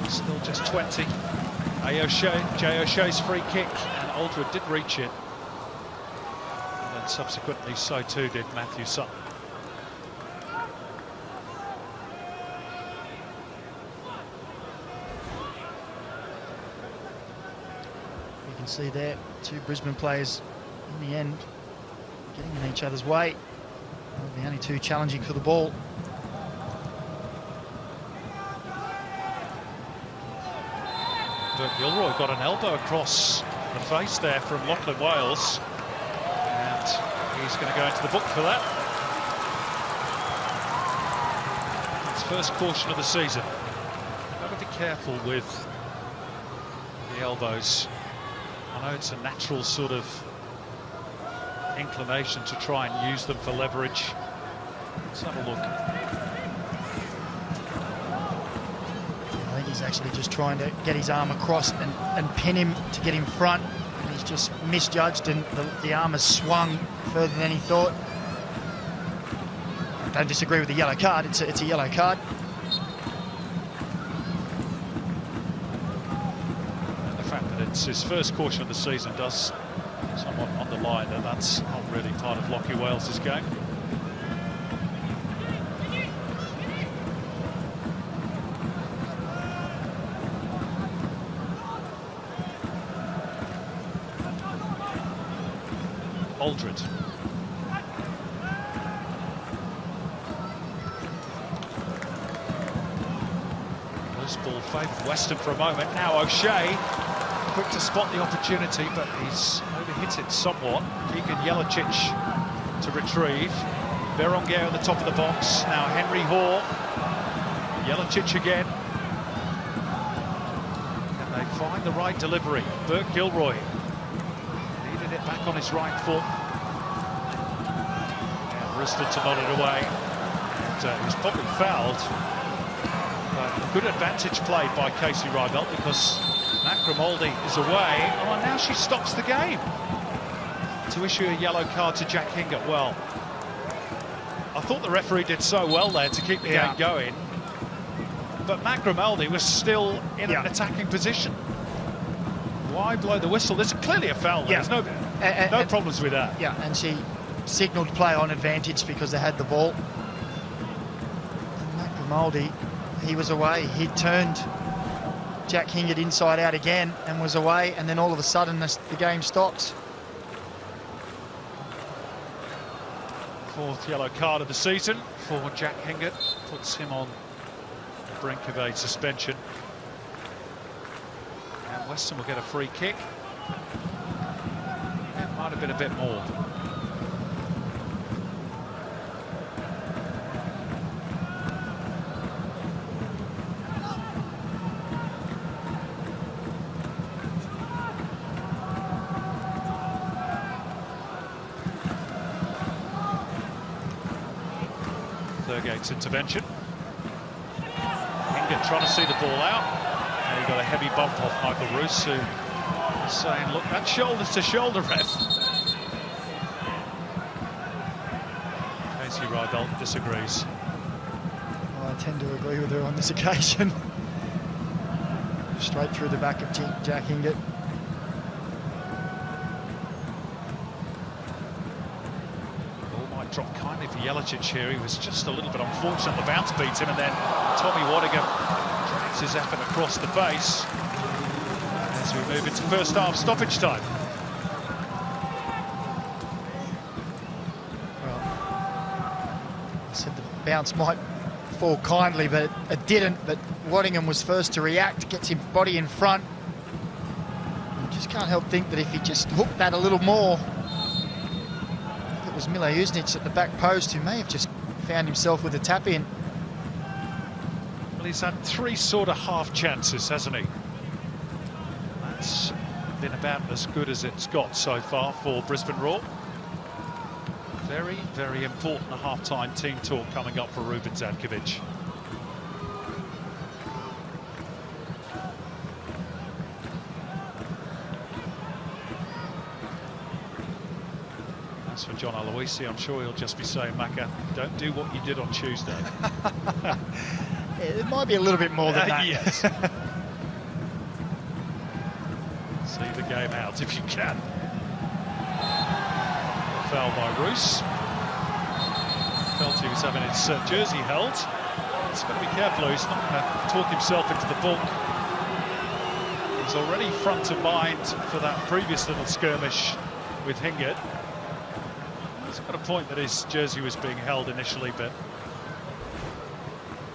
still just 20. Jay O'Shea's free kick, and Aldred did reach it. And then subsequently, so too did Matthew Sutton. You can see there, two Brisbane players in the end getting in each other's way. The only two challenging for the ball. But Gilroy got an elbow across the face there from Lachlan Wales, and he's going to go into the book for that. His first caution of the season. Got to be careful with the elbows. I know it's a natural sort of inclination to try and use them for leverage. Let's have a look. I think he's actually just trying to get his arm across and pin him to get in front. And he's just misjudged, and the arm has swung further than he thought. I don't disagree with the yellow card. It's a yellow card. And the fact that it's his first caution of the season does somewhat underline that that's not really part of Lachie Wales' game. Aldred. Loose ball favoured Western for a moment. Now O'Shea, quick to spot the opportunity, but he's overhit it somewhat. Keegan Jelicic to retrieve. Berenguer at the top of the box. Now Henry Hoare. Jelicic again. And they find the right delivery. Burke Gilroy needed it back on his right foot. And Bristol to nod it away. And he was probably fouled. But good advantage played by Casey Rybelt, because Matt Grimaldi is away. Oh, and now she stops the game to issue a yellow card to Jack Hingett. Well, I thought the referee did so well there to keep the game going, but Matt Grimaldi was still in an attacking position. Why blow the whistle? There's clearly a foul there. There's no problems with that. Yeah, and she signalled play on advantage because they had the ball. And Matt Grimaldi, he was away. He turned Jack Hingett inside out again and was away, and then all of a sudden the game stops. Fourth yellow card of the season for Jack Hingett, puts him on the brink of a suspension. And Western will get a free kick. That might have been a bit more. Thurgate's intervention. Hingett trying to see the ball out. And he got a heavy bump off Michael Roos, who is saying, look, that's shoulder to shoulder, ref. Casey Rybelt disagrees. Well, I tend to agree with her on this occasion. Straight through the back of Jack Hingett. Dropped kindly for Jelicic here. He was just a little bit unfortunate. The bounce beats him, and then Tommy Wadiger drags his effort across the face as we move into first half stoppage time. Well, I said the bounce might fall kindly, but it didn't. But Waddingham was first to react, gets his body in front, and just can't help think that if he just hooked that a little more, it was Mile Jusnic at the back post who may have just found himself with a tap in. Well, he's had 3 sort of half chances, hasn't he? That's been about as good as it's got so far for Brisbane Roar. Very, very important half-time team talk coming up for Ruben Zadkovic. As for John Aloisi, I'm sure he'll just be saying, Macca, don't do what you did on Tuesday. It might be a little bit more than that. Yes. See the game out if you can. Foul by Roos. Felt he was having his jersey held. He's got to be careful, he's not going to talk himself into the book. He's already front of mind for that previous little skirmish with Hingert. He's got a point that his jersey was being held initially, but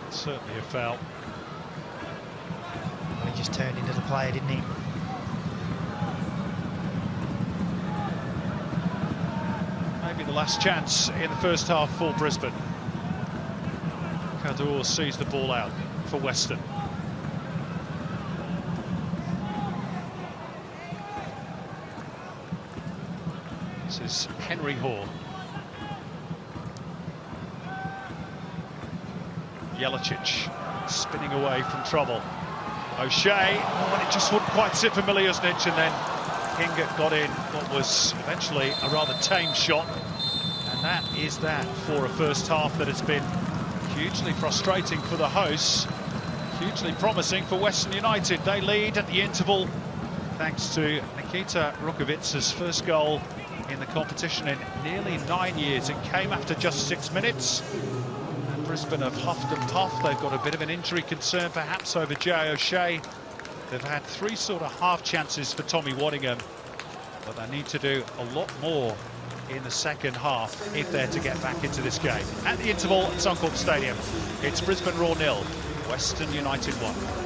certainly a foul. Well, he just turned into the player, didn't he? Maybe the last chance in the first half for Brisbane. Kadur sees the ball out for Western. This is Henry Hoare. Jelicic spinning away from trouble. O'Shea, and it just wouldn't quite sit for Mile Jusnic, and then Hingert got in what was eventually a rather tame shot. And that is that for a first half that has been hugely frustrating for the hosts, hugely promising for Western United. They lead at the interval thanks to Nikita Rukovic's first goal in the competition in nearly 9 years. It came after just 6 minutes. And Brisbane have huffed and puffed. They've got a bit of an injury concern perhaps over Jay O'Shea. They've had 3 sort of half chances for Tommy Waddingham, but they need to do a lot more in the second half if they're to get back into this game. At the interval at Suncorp Stadium, it's Brisbane Roar 0, Western United 1.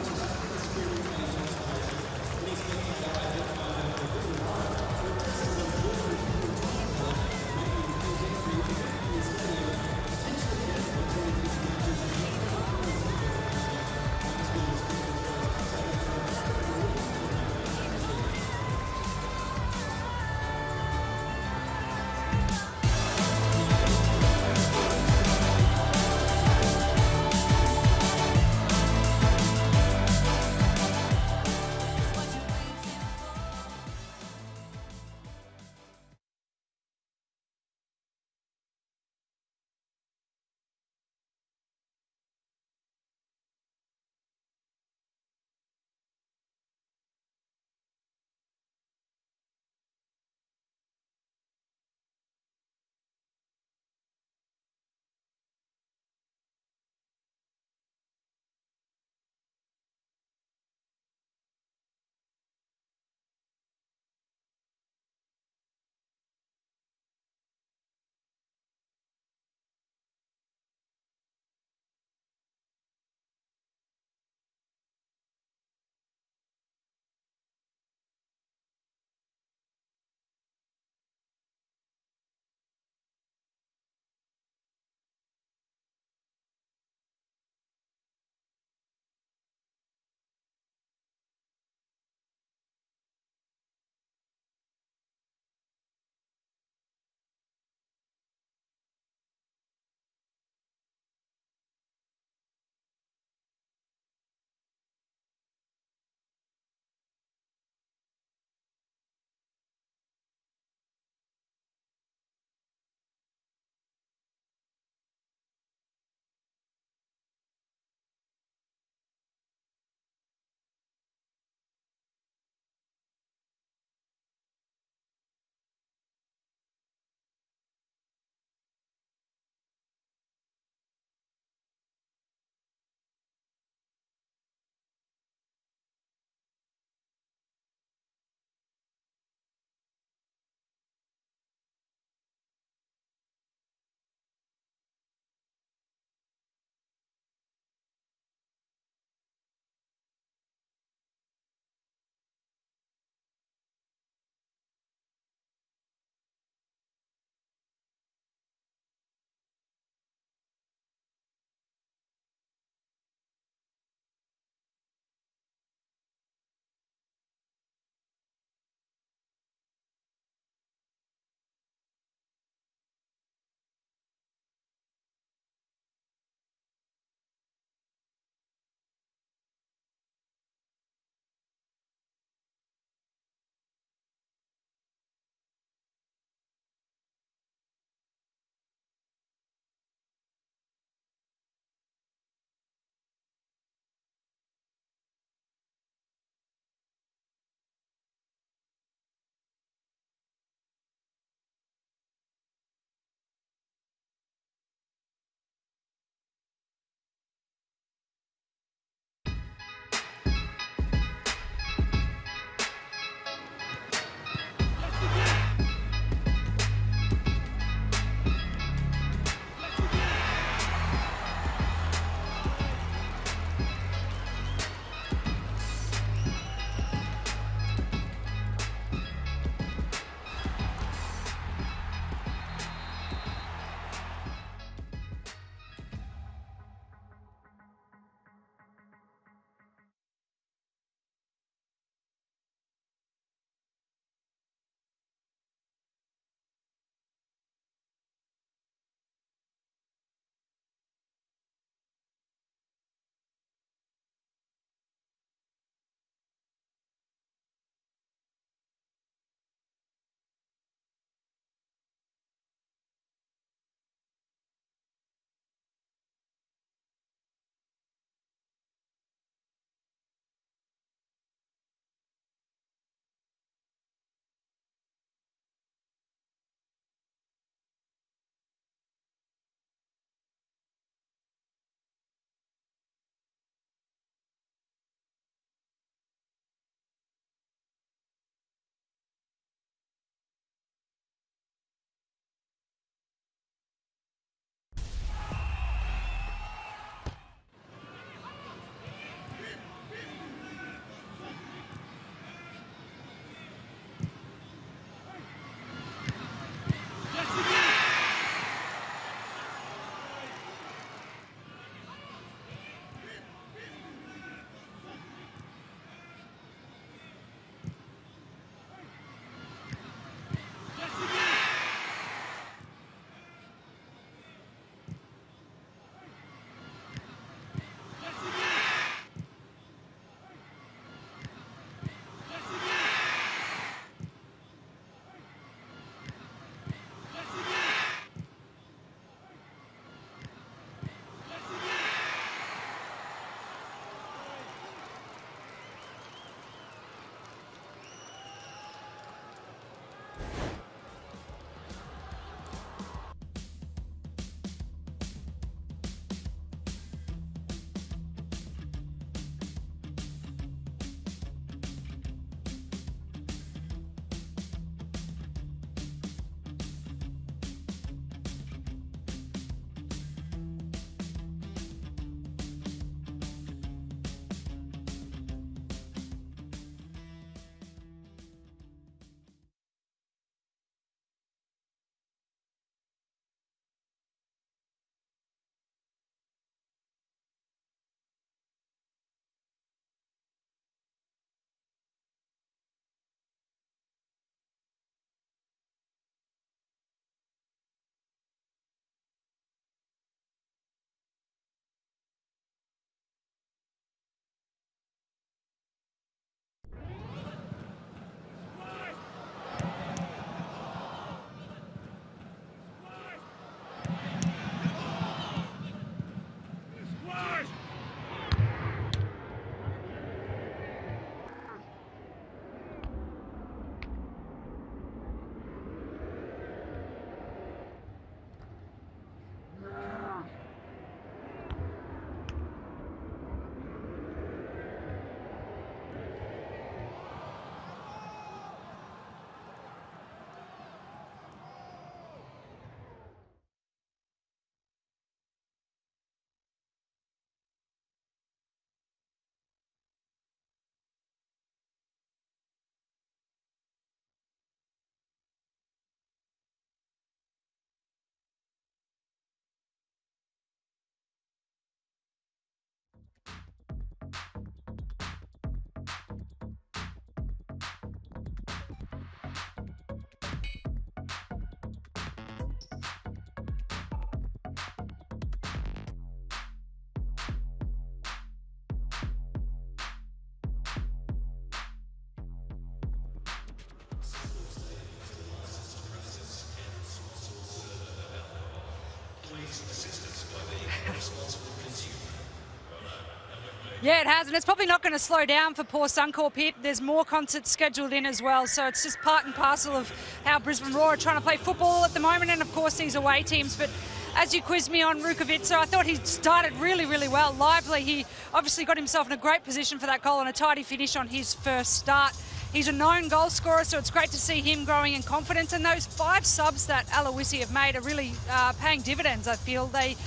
Yeah, it has, and it's probably not going to slow down for poor Suncorp here. There's more concerts scheduled in as well, so it's just part and parcel of how Brisbane Roar are trying to play football at the moment, and of course these away teams. But as you quizzed me on Rukovica, I thought he started really, really well, lively. He obviously got himself in a great position for that goal and a tidy finish on his first start. He's a known goal scorer, so it's great to see him growing in confidence. And those 5 subs that Aloisi have made are really paying dividends, I feel. They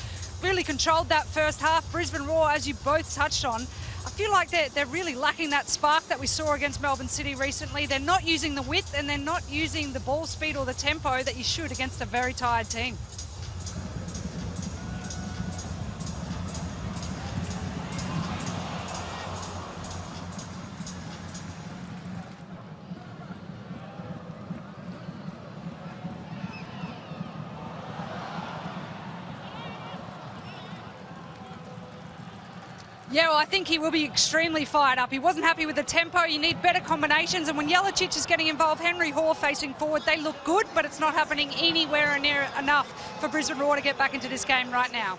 really controlled that first half. Brisbane Roar, as you both touched on, I feel like they're really lacking that spark that we saw against Melbourne City recently. They're not using the width and they're not using the ball speed or the tempo that you should against a very tired team. Yeah, well, I think he will be extremely fired up. He wasn't happy with the tempo. You need better combinations. And when Jelacic is getting involved, Henry Hoare facing forward, they look good, but it's not happening anywhere near enough for Brisbane Roar to get back into this game right now.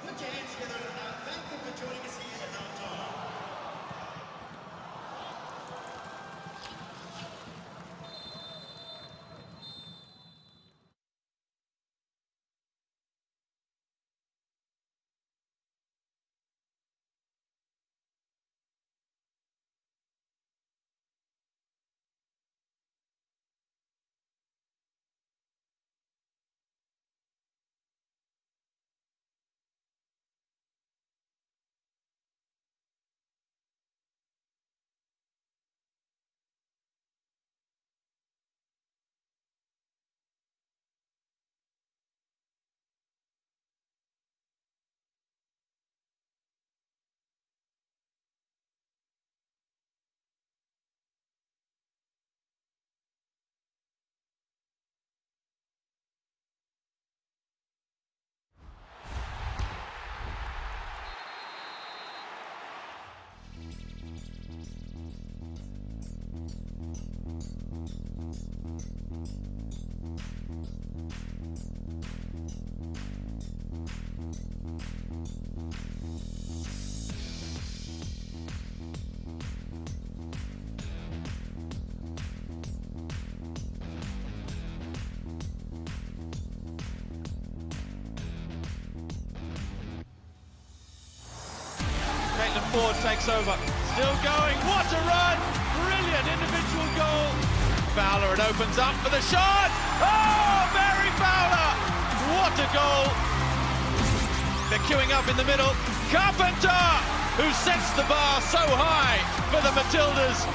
Ford takes over, still going, what a run, brilliant individual goal. Fowler, it opens up for the shot, oh, Barry Fowler, what a goal. They're queuing up in the middle, Carpenter, who sets the bar so high for the Matildas.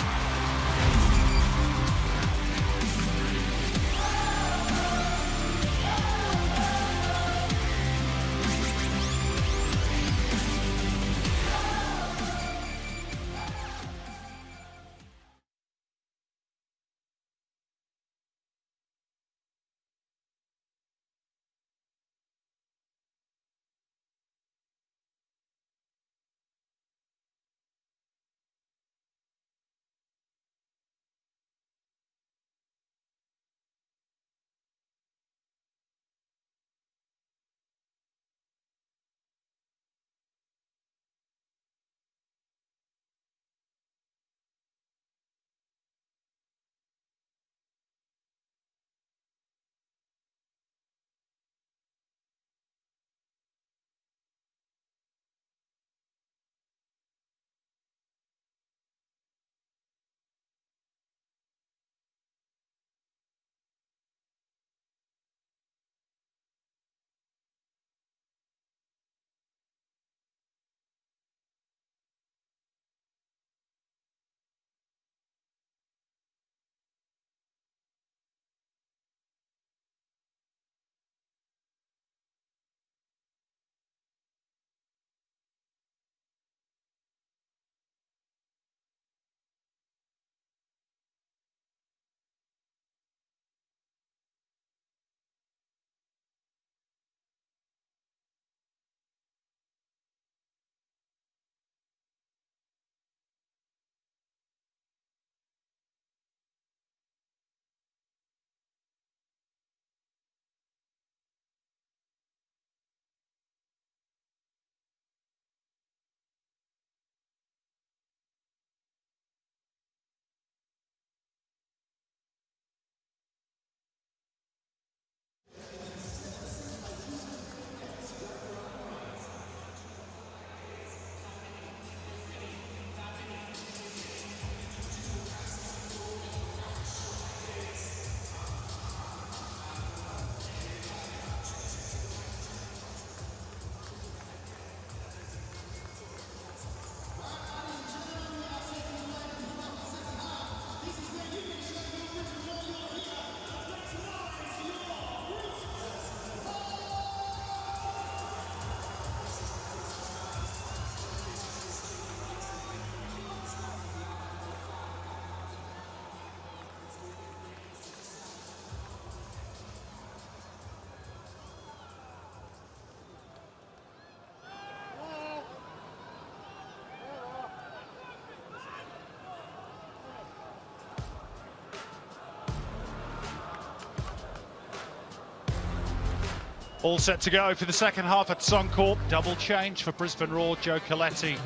All set to go for the second half at Suncorp. Double change for Brisbane Roar. Joe Coletti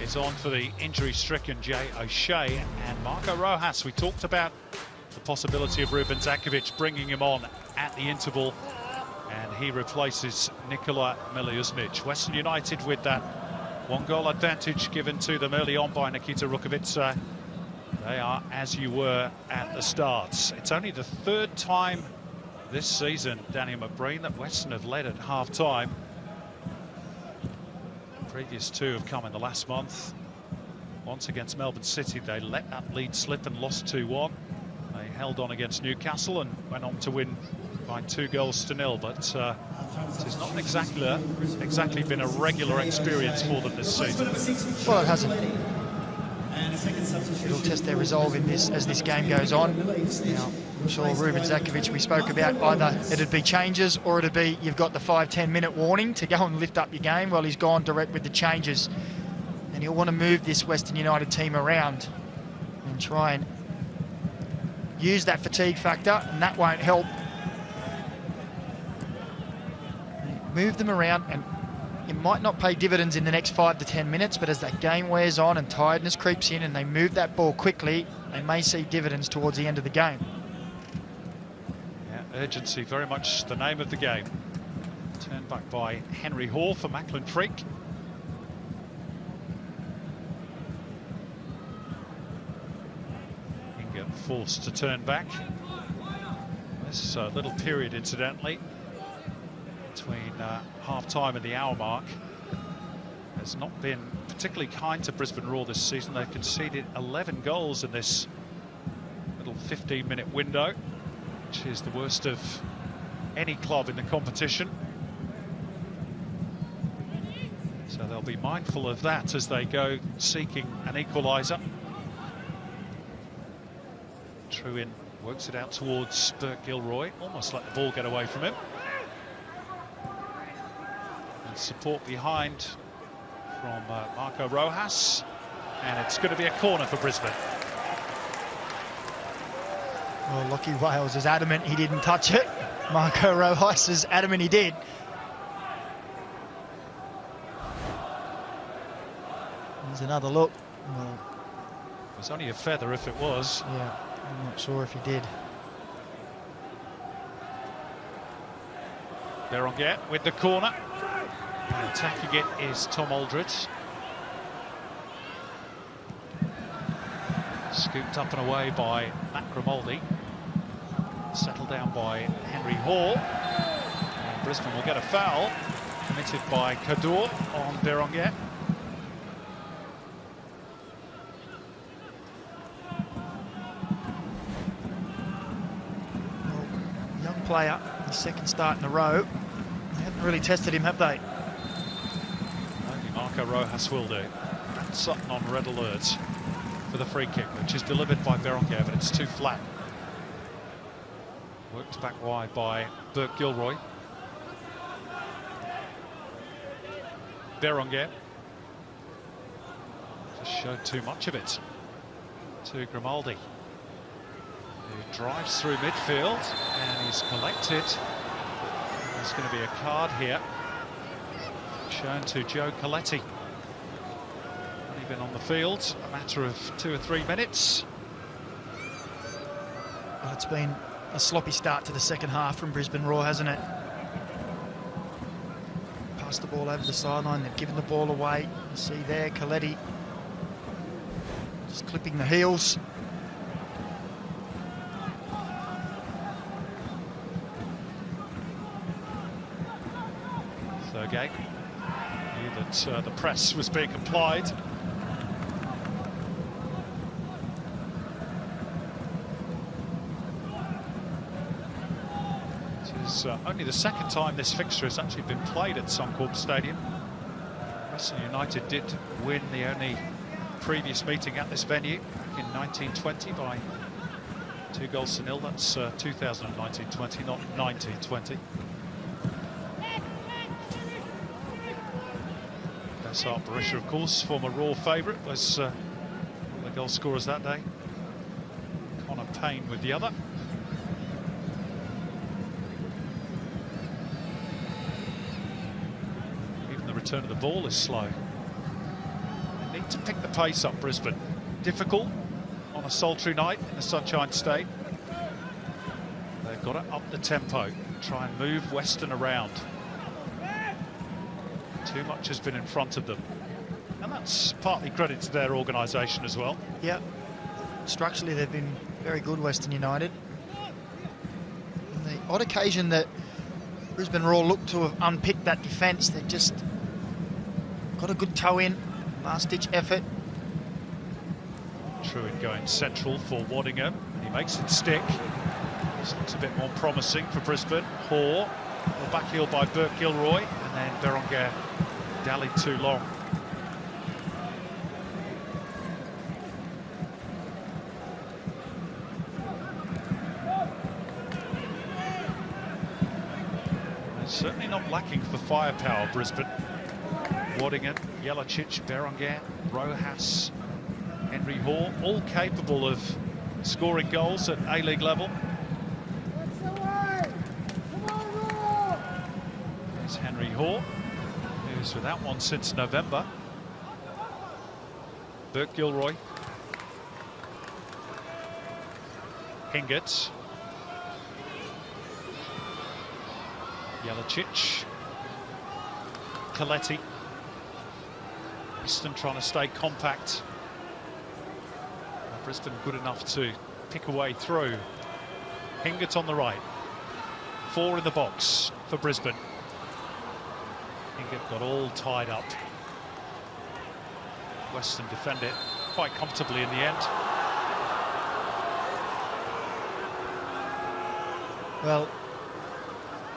is on for the injury-stricken Jay O'Shea. And Marco Rojas, we talked about the possibility of Ruben Zakovic bringing him on at the interval. And he replaces Nikola Miliusmic. Western United with that one-goal advantage given to them early on by Nikita Rukavica. They are as you were at the start. It's only the third time this season, Danny McBreen, that Western have led at half-time. Previous two have come in the last month. Once against Melbourne City, they let that lead slip and lost 2-1. They held on against Newcastle and went on to win by 2-0, but it's not exactly been a regular experience for them this season. Well, it hasn't. It'll test their resolve in this as this game goes on. Now, I'm sure Ruben Zakovic, we spoke about, either it'd be changes or it'd be you've got the 5-10 minute warning to go and lift up your game. Well, he's gone direct with the changes, and he'll want to move this Western United team around and try and use that fatigue factor, and that won't help. Move them around, and it might not pay dividends in the next 5 to 10 minutes, but as that game wears on and tiredness creeps in and they move that ball quickly, they may see dividends towards the end of the game. Yeah, urgency, very much the name of the game. Turned back by Henry Hall for Macklin Freak. Inga forced to turn back. This little period, incidentally, between half-time and the hour mark, has not been particularly kind to Brisbane Roar this season. They've conceded 11 goals in this little 15-minute window, which is the worst of any club in the competition. So they'll be mindful of that as they go seeking an equaliser. Truin works it out towards Burke Gilroy, almost let the ball get away from him. Support behind from Marco Rojas, and it's going to be a corner for Brisbane. Well, Lockie Wales is adamant he didn't touch it. Marco Rojas is adamant he did. There's another look. Well, it was only a feather if it was. Yeah, I'm not sure if he did. Berenguer with the corner. And attacking it is Tom Aldred. Scooped up and away by Matt Grimaldi. Settled down by Henry Hall. And Brisbane will get a foul committed by Kador on Berenguer. Well, young player, his second start in a row. They haven't really tested him, have they? Marco Rojas will do. Matt Sutton on red alert for the free kick, which is delivered by Berenguer, but it's too flat. Worked back wide by Burke Gilroy. Berenguer just showed too much of it to Grimaldi, who drives through midfield and is collected. There's going to be a card here shown to Joe Coletti. Only been on the field a matter of 2 or 3 minutes. Well, it's been a sloppy start to the second half from Brisbane Roar, hasn't it? Passed the ball over the sideline, they've given the ball away. You see there, Coletti just clipping the heels. Sergei knew that the press was being applied. It is only the second time this fixture has actually been played at Suncorp Stadium. Western United did win the only previous meeting at this venue back in 1920 by 2-0. That's 2019-20, not 1920. Bessart Berisha, of course, former Raw favourite, was one of the goal scorers that day. Connor Payne with the other. return of the ball is slow. They need to pick the pace up, Brisbane. Difficult on a sultry night in the Sunshine State. They've got to up the tempo, try and move Western around. Too much has been in front of them. And that's partly credit to their organisation as well. Yeah. Structurally, they've been very good, Western United. On the odd occasion that Brisbane Roar looked to have unpicked that defence, they've just got a good toe in, last-ditch effort. Truitt going central for Waddingham, and he makes it stick. This looks a bit more promising for Brisbane. Hoare, the back heel by Burke Gilroy, and then Berenguer dallied too long. Certainly not lacking for firepower, Brisbane. Waddingham, Jelicic, Berenguer, Rojas, Henry Hoare, all capable of scoring goals at A-League level. There's Henry Hoare, who's without one since November. Burke Gilroy. Hingert. Jelicic, Coletti, Easton trying to stay compact. Brisbane good enough to pick a way through. Hingert on the right, 4 in the box for Brisbane. Hingert got all tied up. Western defend it quite comfortably in the end. Well,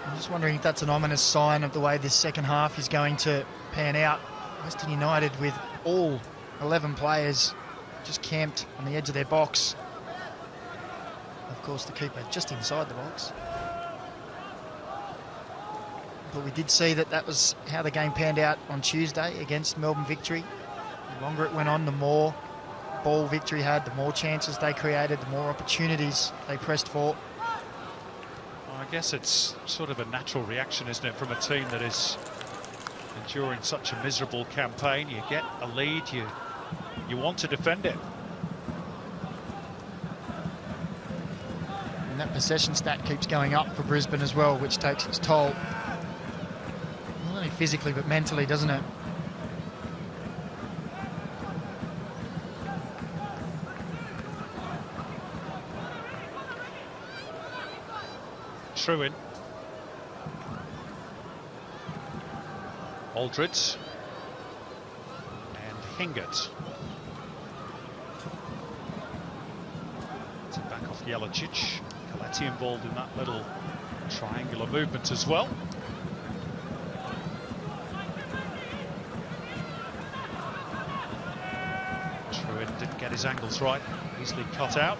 I'm just wondering if that's an ominous sign of the way this second half is going to pan out. Western United with all 11 players just camped on the edge of their box. Of course, the keeper just inside the box. But we did see that was how the game panned out on Tuesday against Melbourne Victory. The longer it went on, the more ball Victory had, the more chances they created, the more opportunities they pressed for. I guess it's sort of a natural reaction, isn't it, from a team that is enduring such a miserable campaign. You get a lead, you want to defend it. And that possession stat keeps going up for Brisbane as well, which takes its toll. Not only physically, but mentally, doesn't it? Truitt. Aldridge. And Hingert. To back off Jelicic. Coletti involved in that little triangular movement as well. Truitt didn't get his angles right. Easily cut out.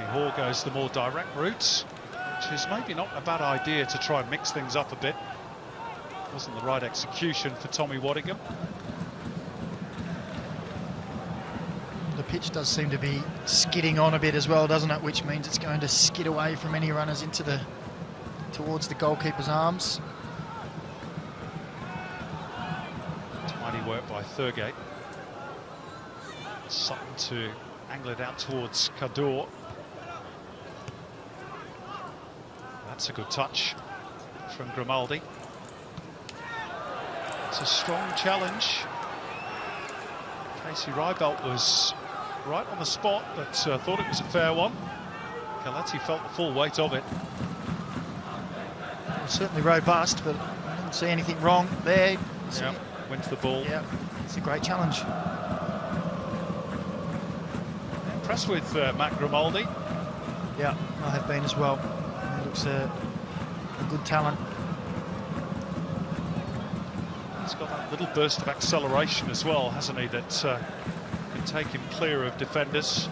Hoare goes the more direct route, which is maybe not a bad idea to try and mix things up a bit. Wasn't the right execution for Tommy Waddingham. The pitch does seem to be skidding on a bit as well, doesn't it? Which means it's going to skid away from any runners towards the goalkeeper's arms. Tidy work by Thurgate. Sutton to angle it out towards Kador. That's a good touch from Grimaldi. It's a strong challenge. Casey Rybelt was right on the spot, but thought it was a fair one. Coletti felt the full weight of it. Certainly robust, but I didn't see anything wrong there. Yeah, went to the ball. Yeah, it's a great challenge. Impressed with Matt Grimaldi. Yeah, I have been as well. He looks a good talent. He's got that little burst of acceleration as well, hasn't he, that can take him clear of defenders.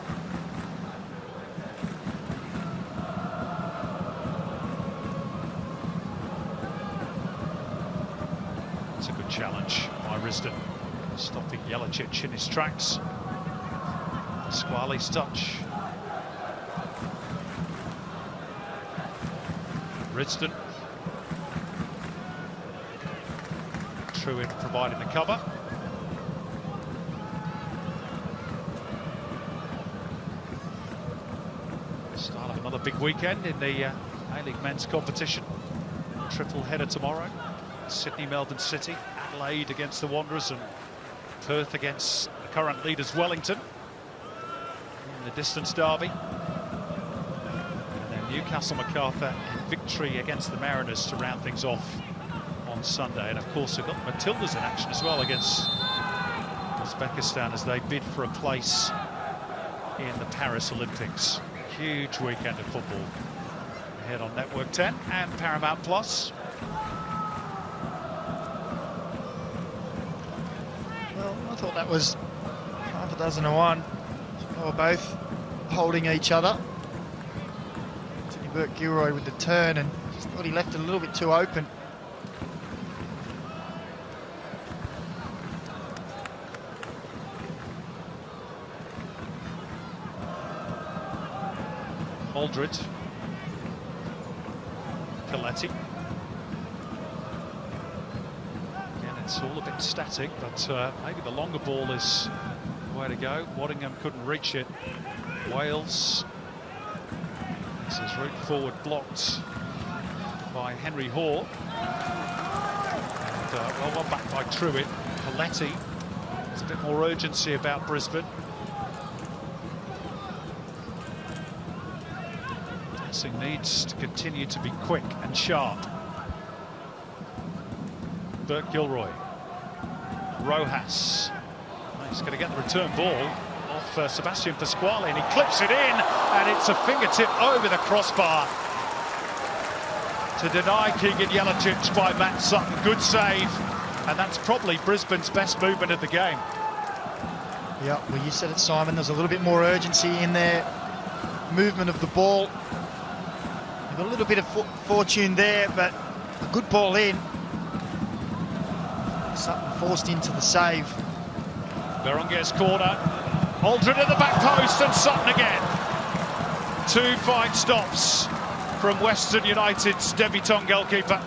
It's a good challenge by Risdon, stopping Jelicic in his tracks. Squali's touch. Brisbane. Truitt providing the cover. Start of another big weekend in the A-League men's competition. Triple header tomorrow. Sydney, Melbourne City, Adelaide against the Wanderers, and Perth against the current leaders Wellington in the distance derby. And then Newcastle Macarthur in victory against the Mariners to round things off on Sunday. And of course we've got Matildas in action as well against Uzbekistan as they bid for a place in the Paris Olympics. Huge weekend of football ahead on Network 10 and Paramount Plus. Well, I thought that was half a dozen to one. They were both holding each other. Anthony Burke-Gilroy with the turn, and just thought he left it a little bit too open. Aldred. Coletti. Again, it's all a bit static, but maybe the longer ball is the way to go. Waddingham couldn't reach it. Wales. This is route forward blocked by Henry Hoare. And well one back by Truitt. Coletti. There's a bit more urgency about Brisbane. Passing needs to continue to be quick and sharp. Burke-Gilroy. Rojas. He's going to get the return ball off Sebastian Pasquale, and he clips it in, and it's a fingertip over the crossbar to deny Keegan Jelicic by Matt Sutton. Good save, and that's probably Brisbane's best movement of the game. Yeah, well, you said it, Simon. There's a little bit more urgency in their movement of the ball. Got a little bit of fortune there, but a good ball in. Sutton forced into the save. Berenguer's corner. Aldred at the back post, and Sutton again. Two fine stops from Western United's debutant goalkeeper.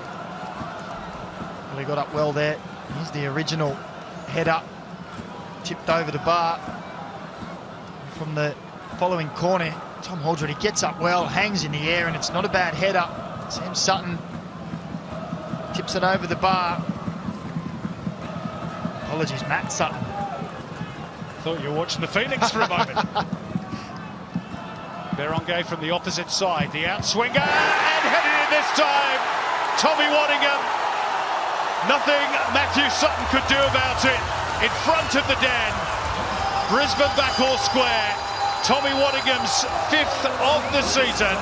Well, he got up well there. Here's the original head up, tipped over the bar. From the following corner, Tom Holdred, he gets up well, hangs in the air, and it's not a bad header. Sam Sutton tips it over the bar. Apologies, Matt Sutton. Thought you were watching the Phoenix for a moment. Berenguer from the opposite side, the outswinger, and headed in this time. Tommy Waddingham. Nothing Matthew Sutton could do about it. In front of the den. Brisbane Backhall Square. Tommy Waddingham's 5th of the season.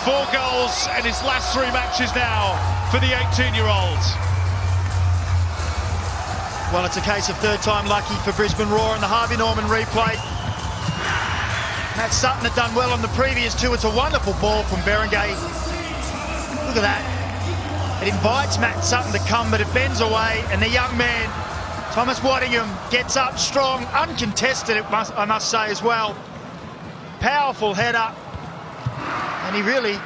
4 goals in his last 3 matches now for the 18-year-old. Well, it's a case of third time lucky for Brisbane Roar in the Harvey Norman replay. Matt Sutton had done well on the previous 2. It's a wonderful ball from Berenguer. Look at that. It invites Matt Sutton to come, but it bends away, and the young man, Thomas Waddingham, gets up strong, uncontested, I must say as well. Powerful header, and he really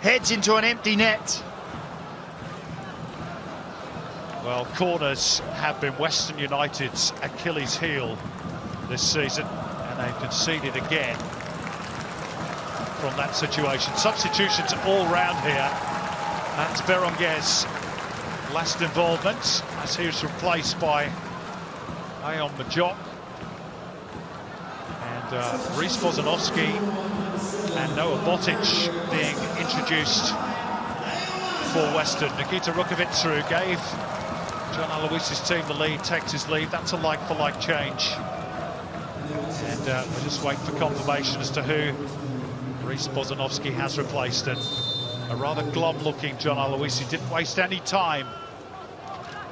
heads into an empty net. Well, corners have been Western United's Achilles heel this season, and they've conceded again from that situation. Substitutions all round here. That's Berenguer's last involvement as he was replaced by Ayon Majok. And Reece Bozanovsky and Noah Botic being introduced for Western. Nikita Rukovic through, gave John Aloisi's team the lead, takes his lead. That's a like-for-like change. And we're just waiting for confirmation as to who Reece Bozanovsky has replaced. And a rather glum-looking John Aloisi didn't waste any time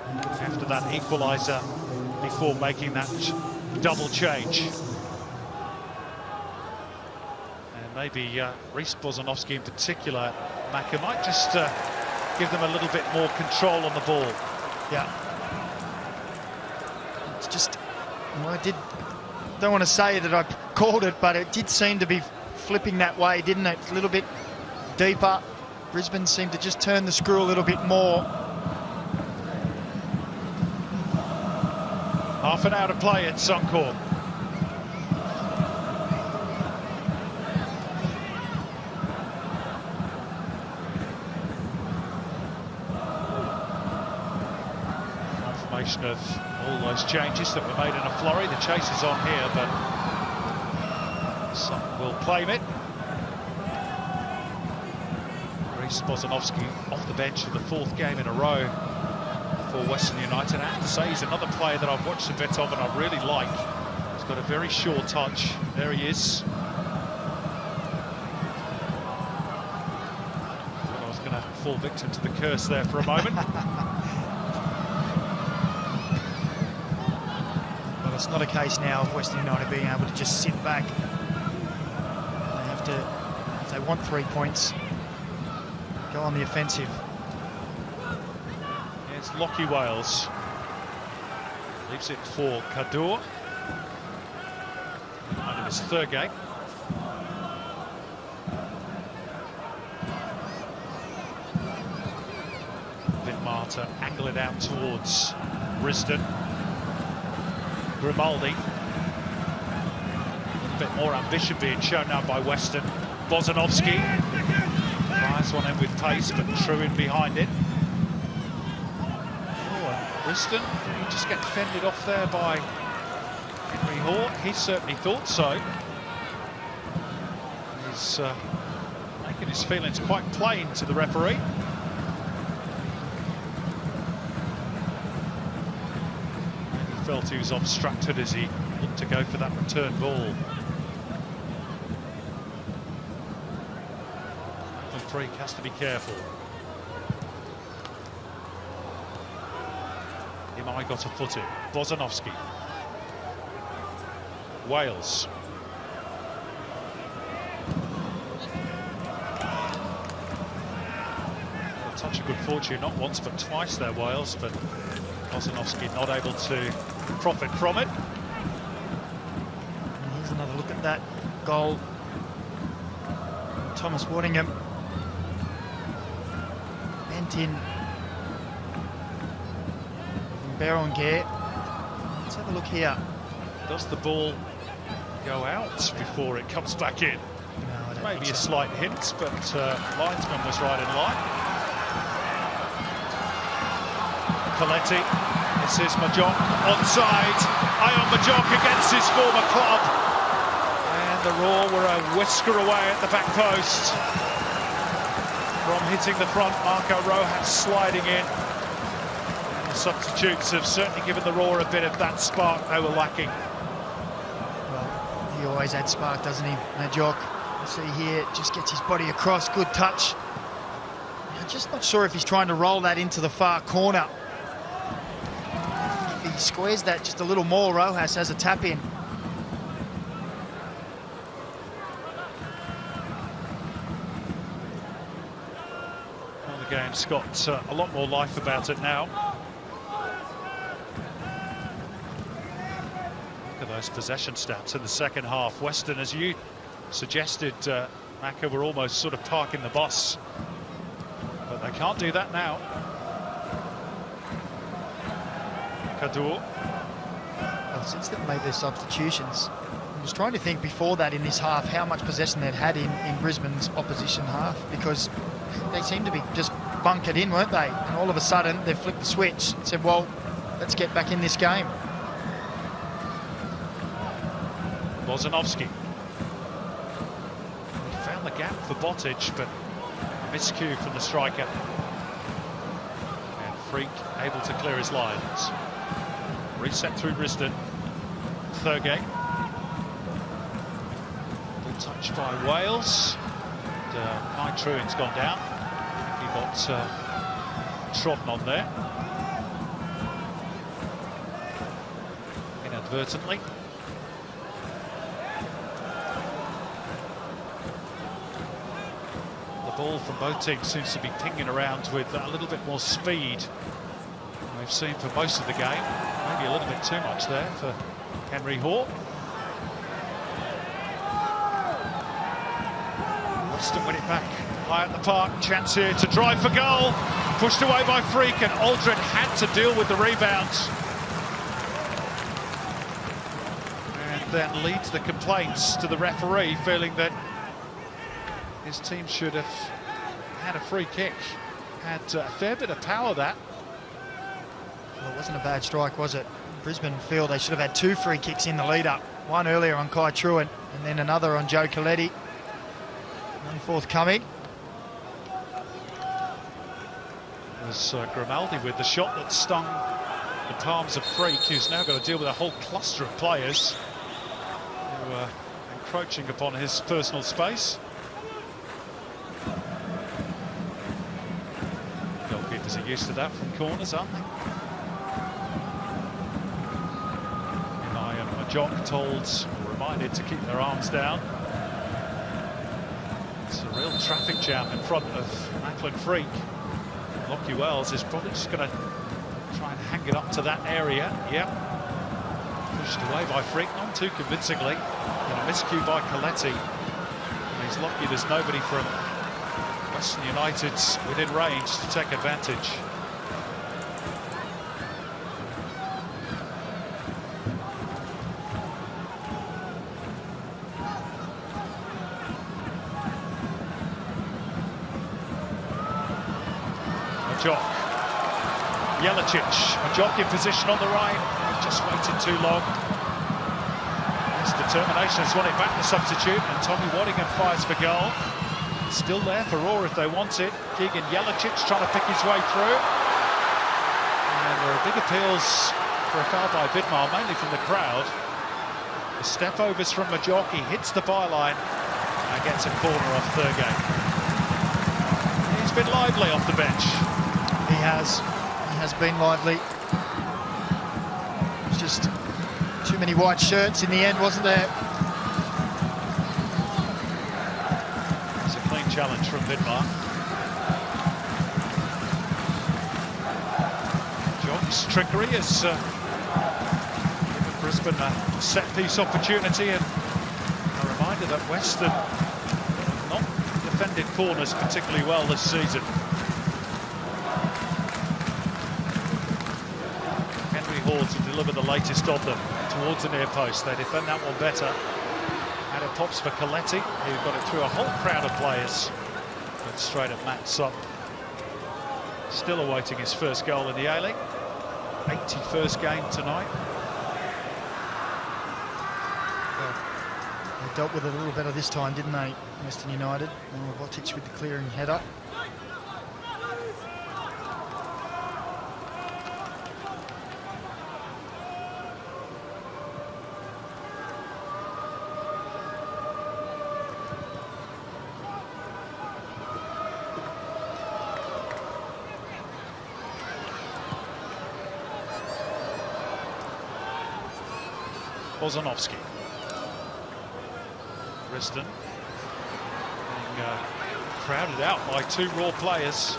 after that equaliser before making that double change. And maybe Reece Bozanovsky in particular, Macca, might just give them a little bit more control on the ball. Yeah. It's just, well, I did don't want to say that I called it, but it did seem to be flipping that way, didn't it? A little bit deeper. Brisbane seemed to just turn the screw a little bit more. Half an hour to play at Suncorp. Confirmation of all those changes that were made in a flurry. The chase is on here, but some will claim it. Bozanovsky off the bench for the 4th game in a row for Western United. I have to say he's another player that I've watched a bit of and I really like. He's got a very sure touch. There he is. I was going to fall victim to the curse there for a moment. Well, it's not a case now of Western United being able to just sit back. They have to, if they want 3 points, go on the offensive. It's Lockie Wales. Leaves it for Kadur. Out of his 3rd game. Vin Marta angle it out towards Brisbane. Grimaldi. A little bit more ambition being shown now by Western. Bozanovsky. Nice one in with pace, but true in behind it. Oh, Brisbane, did he just get fended off there by Henry Hort? He certainly thought so. He's making his feelings quite plain to the referee. He felt he was obstructed as he looked to go for that return ball. Freak has to be careful. Imai got a foot in. Bozanovsky. Wales. A touch of good fortune, not once but twice there, Wales, but Bozanovsky not able to profit from it. And here's another look at that goal. Thomas Waddingham. In Berenguer. Let's have a look here. Does the ball go out before it comes back in? No, I don't Maybe think a so. slight hint, but linesman was right in line. Coletti, this is Majok onside. Ion Majok against his former club. And the Roar were a whisker away at the back post. From hitting the front, Marco Rojas sliding in. And the substitutes have certainly given the Roar a bit of that spark they were lacking. Well, he always adds spark, doesn't he, Majok? You see here, just gets his body across, good touch. I'm just not sure if he's trying to roll that into the far corner. If he squares that just a little more, Rojas has a tap in. Game's got a lot more life about it now. Look at those possession stats in the second half. Western, as you suggested, Macca, were almost sort of parking the bus, but they can't do that now. Kadur. Well, since they've made their substitutions, I was trying to think before that in this half how much possession they'd had in Brisbane's opposition half, because they seemed to be just bunkered in, weren't they? And all of a sudden they've flipped the switch and said, well, let's get back in this game. Bozanovsky. Found the gap for Bottage, but a miscue from the striker. And Freak able to clear his lines. Reset through Brisbane. Thurgate. Good touch by Wales. Mike Truin's gone down. He got trodden on there. Inadvertently. The ball from both teams seems to be pinging around with a little bit more speed than we've seen for most of the game. Maybe a little bit too much there for Henry Hort. Wants to win it back high at the park. Chance here to drive for goal. Pushed away by Freak, and Aldred had to deal with the rebound. And then leads the complaints to the referee, feeling that his team should have had a free kick. Had a fair bit of power, that. Well, it wasn't a bad strike, was it? Brisbane feel they should have had 2 free kicks in the lead-up. One earlier on Kai Truant, and then another on Joe Coletti. None forthcoming. It was Grimaldi with the shot that stung the palms of Freak, who's now got to deal with a whole cluster of players who are encroaching upon his personal space. Goalkeepers are used to that from corners, aren't they? Jock told, reminded to keep their arms down. It's a real traffic jam in front of Macklin Freak. Lockie Wells is probably just going to try and hang it up to that area. Yep. Pushed away by Freak, not too convincingly. And a miscue by Coletti. And he's lucky there's nobody from Western United within range to take advantage. Jock, Jelicic, Jock in position on the right, just waited too long. His determination has won it back, the substitute, and Tommy Waddingham fires for goal. Still there for Raw if they want it. Keegan Jelicic trying to pick his way through. And there are big appeals for a foul by Vidmar, mainly from the crowd. The step-overs from Majock, he hits the byline and gets a corner off Thurgate. He's been lively off the bench. He has been lively. It's just too many white shirts in the end, wasn't there? It's a clean challenge from Vidmar. Jock's trickery has given Brisbane a set-piece opportunity, and a reminder that Western have not defended corners particularly well this season. To deliver the latest of them towards the near post. They defend that one better, and it pops for Coletti, who got it through a whole crowd of players, but straight at Matt Sutton. Still awaiting his first goal in the A-League, 81st game tonight. Well, they dealt with it a little better this time, didn't they, Western United? Votic with the clearing header. Bozanovsky. Riston being crowded out by 2 Raw players.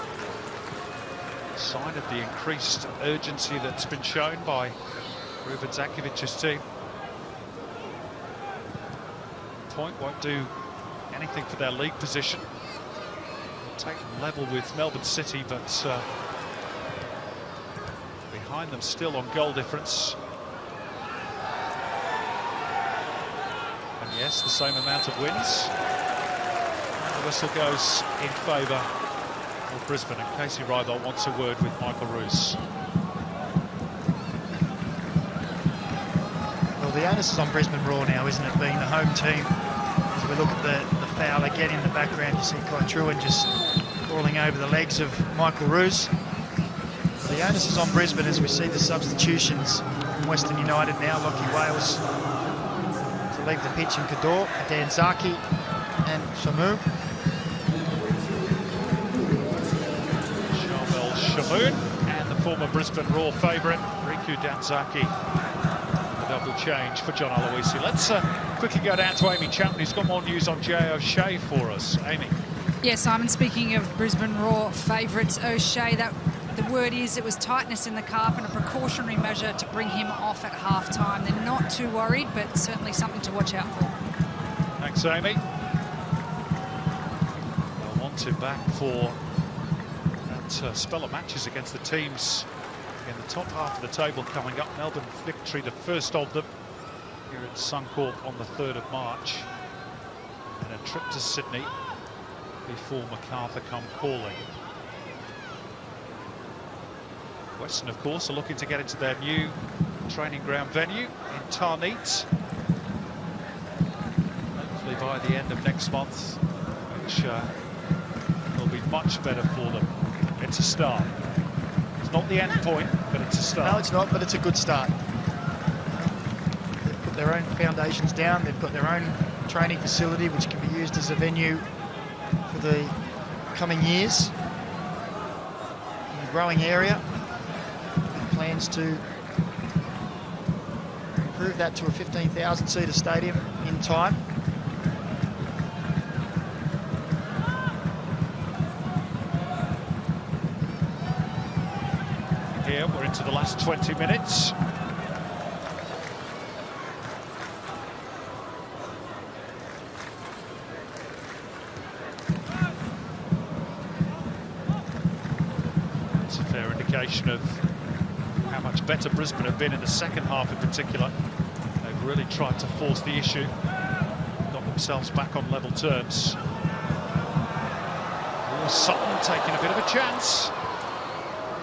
A sign of the increased urgency that's been shown by Ruben Zakovic's team. Point won't do anything for their league position. Take them level with Melbourne City, but behind them still on goal difference. Yes, the same amount of wins. And the whistle goes in favour of Brisbane, and Casey Rybel wants a word with Michael Roos. Well, the onus is on Brisbane Raw now, isn't it, being the home team? As we look at the foul again in the background, you see Kai Truant just crawling over the legs of Michael Roos. The onus is on Brisbane as we see the substitutions from Western United now. Lockie Wales to leave the pitch in Kador, Dan Zaki and Shamoon. Charbel Shamoon and the former Brisbane Raw favourite, Riku Danzaki. A double change for John Aloisi. Let's quickly go down to Amy Chapman, who's got more news on Jay O'Shea for us. Amy. Yeah, Simon, speaking of Brisbane Raw favourites, O'Shea, the word is it was tightness in the calf and a precautionary measure to bring him off at half-time. They're not too worried, but certainly something to watch out for. Thanks, Amy. want him back for that spell of matches against the teams in the top half of the table coming up. Melbourne victory, the first of them, here at Suncorp on the 3rd of March. And a trip to Sydney before MacArthur come calling. Western, of course, are looking to get into their new training ground venue in Tarneet. Hopefully by the end of next month, which will be much better for them. It's a start. It's not the end point, but it's a start. No, it's not, but it's a good start. They've put their own foundations down. They've got their own training facility, which can be used as a venue for the coming years. In a growing area, with plans to improve that to a 15,000-seater stadium in time. Here we're into the last 20 minutes. It's a fair indication of how much better Brisbane have been in the second half in particular. They've really tried to force the issue, got themselves back on level terms. Oh, Sutton taking a bit of a chance.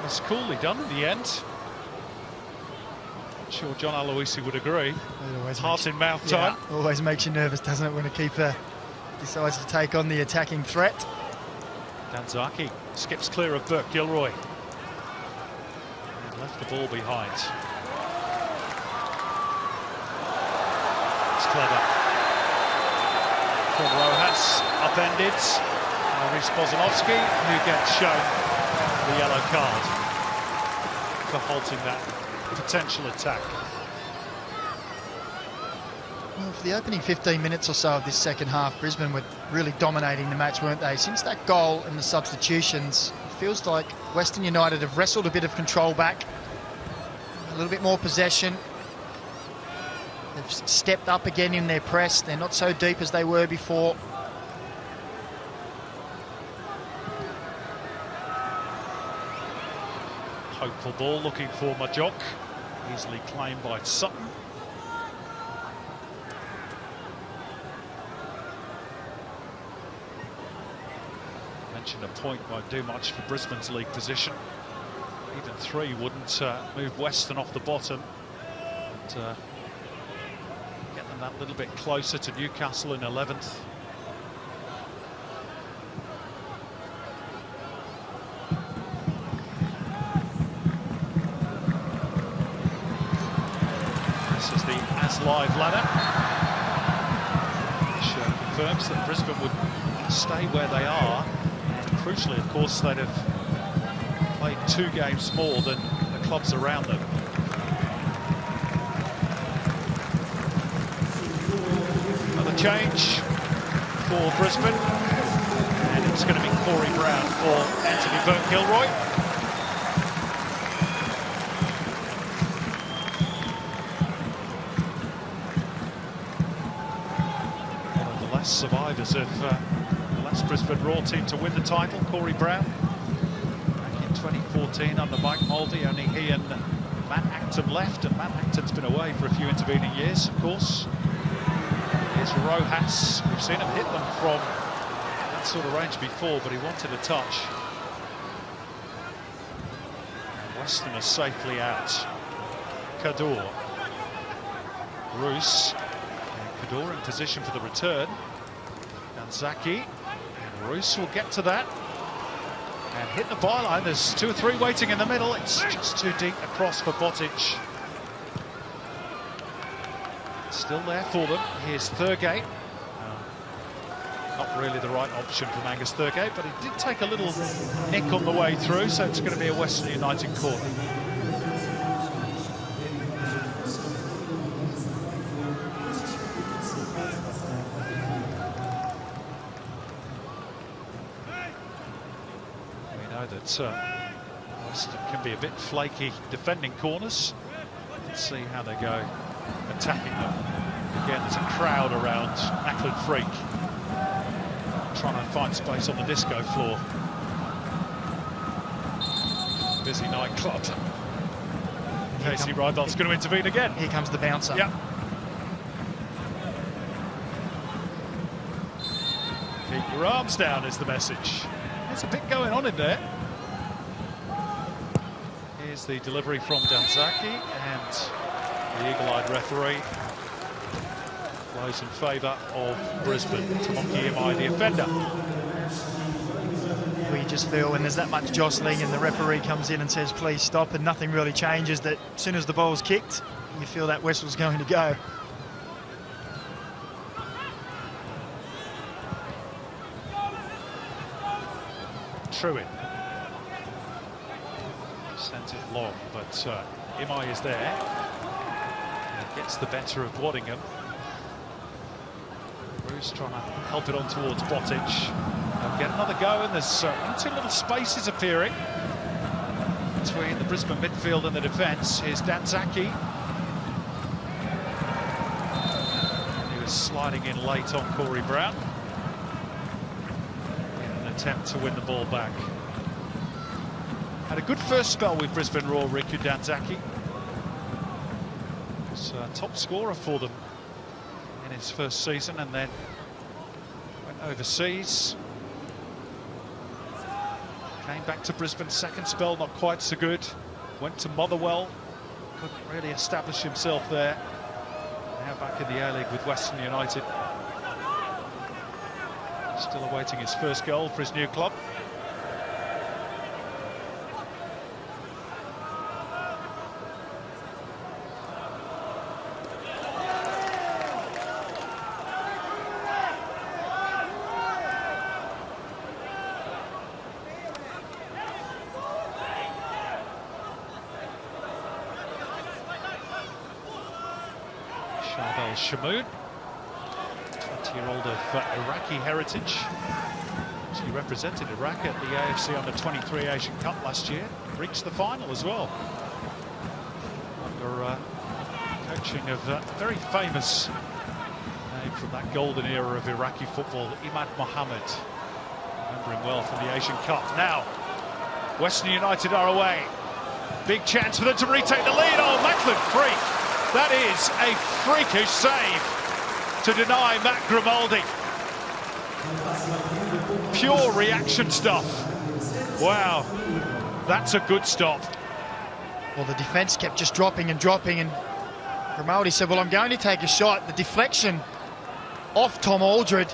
It's coolly done in the end. I'm sure John Aloisi would agree. Heart in mouth time. Yeah, always makes you nervous, doesn't it, when a keeper decides to take on the attacking threat. Danzaki skips clear of Burke Gilroy. And left the ball behind. It's clever. From Rojas, upended. Rhys Bozanovski, who gets shown the yellow card for halting that potential attack. Well, for the opening 15 minutes or so of this second half, Brisbane were really dominating the match, weren't they? Since that goal and the substitutions, it feels like Western United have wrestled a bit of control back, a little bit more possession. They've stepped up again in their press. They're not so deep as they were before. Hopeful ball looking for Majok, easily claimed by Sutton. Mentioned a point won't do much for Brisbane's league position. Even 3 wouldn't move Western off the bottom. But, get them that little bit closer to Newcastle in 11th. Live ladder, which confirms that Brisbane would stay where they are, and crucially, of course, they'd have played 2 games more than the clubs around them. Another change for Brisbane, and it's going to be Corey Brown for Anthony Burke-Gilroy. Survivors of the last Brisbane Roar team to win the title, Corey Brown, back in 2014 under Mike Mouldy. Only he and Matt Acton left, and Matt Acton's been away for a few intervening years, of course. Here's Rojas. We've seen him hit them from that sort of range before, but he wanted a touch. Western is safely out. Kador. Roos. Kador in position for the return. Danzaki, and Roos will get to that and hit the byline. There's 2 or 3 waiting in the middle. It's just too deep across for Botic. Still there for them. Here's Thurgate. Not really the right option from Angus Thurgate, but he did take a little nick on the way through, so it's going to be a Western United corner. That Western can be a bit flaky defending corners. Let's see how they go attacking them. Again, there's a crowd around Ackland Freak. trying to find space on the disco floor. Busy nightclub. Casey Rydell's going to intervene again. Here comes the bouncer. Yep. Keep your arms down is the message. There's a bit going on in there. Here's the delivery from Danzaki, and the eagle-eyed referee blows in favour of Brisbane. Tomoki Imai, the offender. We just feel when there's that much jostling and the referee comes in and says please stop and nothing really changes, that as soon as the ball's kicked you feel that whistle's going to go. True in. Sent it long, but Imai is there. And gets the better of Waddingham. Bruce trying to help it on towards Botic. They'll get another go, and there's two little spaces appearing between the Brisbane midfield and the defence. Here's Danzaki. He was sliding in late on Corey Brown in an attempt to win the ball back. Had a good first spell with Brisbane Roar, Riku Danzaki. Was top scorer for them in his first season, and then went overseas. Came back to Brisbane, second spell not quite so good. Went to Motherwell, couldn't really establish himself there. Now back in the A-League with Western United. Still awaiting his first goal for his new club. Shamoon, 20-year-old of Iraqi heritage. She represented Iraq at the AFC Under-23 Asian Cup last year. Reached the final as well. Under coaching of a very famous name from that golden era of Iraqi football, Imad Mohammed. Remember him well from the Asian Cup. Now, Western United are away. Big chance for them to retake the lead. Oh, Macklin free. That is a freakish save to deny Matt Grimaldi. Pure reaction stuff. Wow, that's a good stop. Well, the defence kept just dropping and dropping, and Grimaldi said, well, I'm going to take a shot. The deflection off Tom Aldred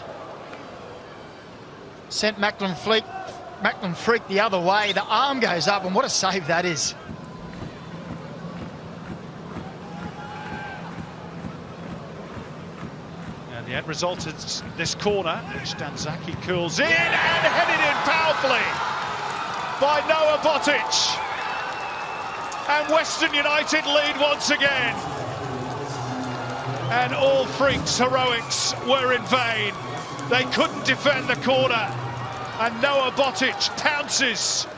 sent Macklin Freak the other way. The arm goes up, and what a save that is. The end result is this corner, which Danzaki curls in and headed in powerfully by Noah Botic. And Western United lead once again. And all Freak's heroics were in vain. They couldn't defend the corner. And Noah Botic pounces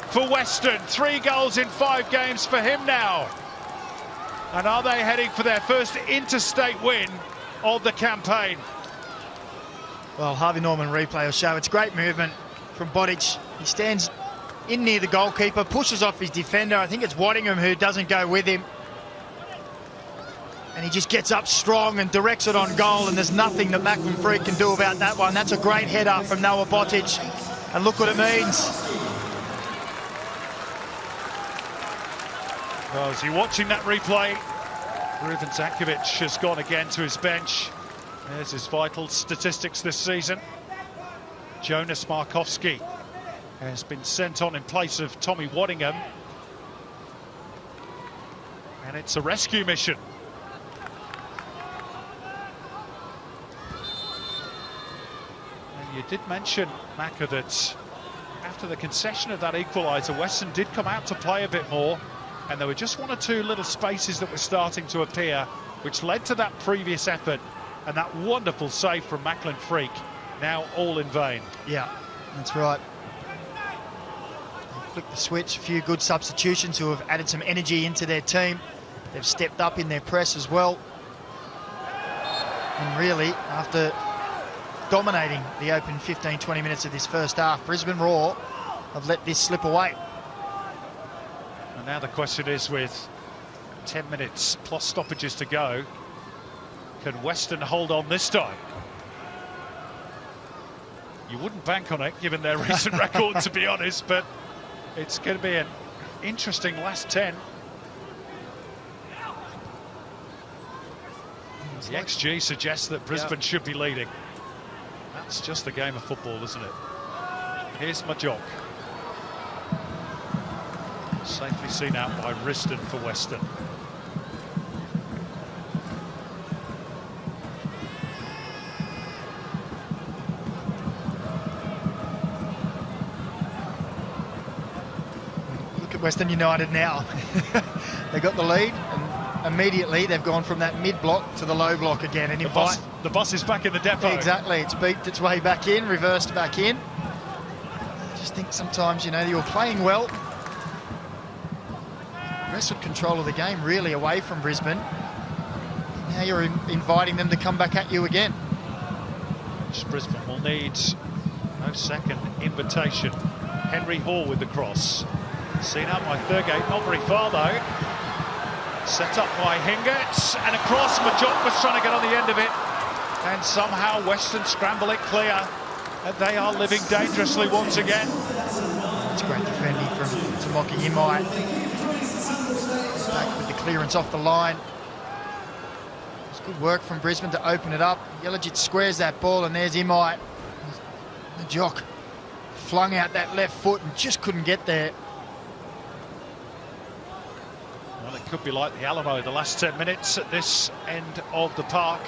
for Western. 3 goals in 5 games for him now. And are they heading for their first interstate win of the campaign? Well, Harvey Norman replay will show it's great movement from Botic. He stands in near the goalkeeper, pushes off his defender. I think it's Waddingham who doesn't go with him. And he just gets up strong and directs it on goal, and there's nothing that Macklin Freak can do about that one. That's a great header from Noah Botic, and look what it means. Well, as you're watching that replay, Ruben Zakovic has gone again to his bench. There's his vital statistics this season. Jonas Markowski has been sent on in place of Tommy Waddingham. And it's a rescue mission. And you did mention, Macca, that after the concession of that equaliser, Western did come out to play a bit more. And there were just 1 or 2 little spaces that were starting to appear, which led to that previous effort and that wonderful save from Macklin Freak. Now all in vain. Yeah, that's right. They flicked the switch. A few good substitutions who have added some energy into their team. They've stepped up in their press as well. And really, after dominating the open 15-20 minutes of this first half. Brisbane Roar have let this slip away. And now the question is, with 10 minutes plus stoppages to go, can Western hold on this time? You wouldn't bank on it, given their recent record, to be honest, but it's going to be an interesting last 10. The XG suggests that Brisbane should be leading. That's just the game of football, isn't it? Here's Majok. Safely seen out by Riston for Western. Look at Western United now. They got the lead, and immediately they've gone from that mid-block to the low block again. And the bus is back in the depot. Exactly, it's beat its way back in, reversed back in. I just think sometimes, you know, you're playing well, wrestled control of the game really away from Brisbane. Now you're inviting them to come back at you again. Brisbane will need no second invitation. Henry Hall with the cross. Seen out by Thurgate, not very far though. Set up by Hingert, and across. Majok was trying to get on the end of it, and somehow Western scramble it clear, and they are living dangerously once again. It's great defending from Tamoki Imai. Back with the clearance off the line. It's good work from Brisbane to open it up. Jelajic squares that ball, and there's Imai. Majok flung out that left foot and just couldn't get there. Well, it could be like the Alamo the last 10 minutes at this end of the park.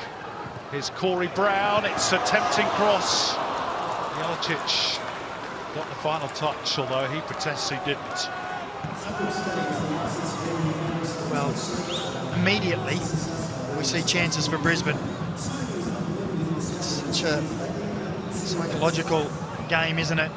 Here's Corey Brown, it's a tempting cross. Jelajic got the final touch, although he protests he didn't. Well, immediately we see chances for Brisbane. It's such a psychological game, isn't it?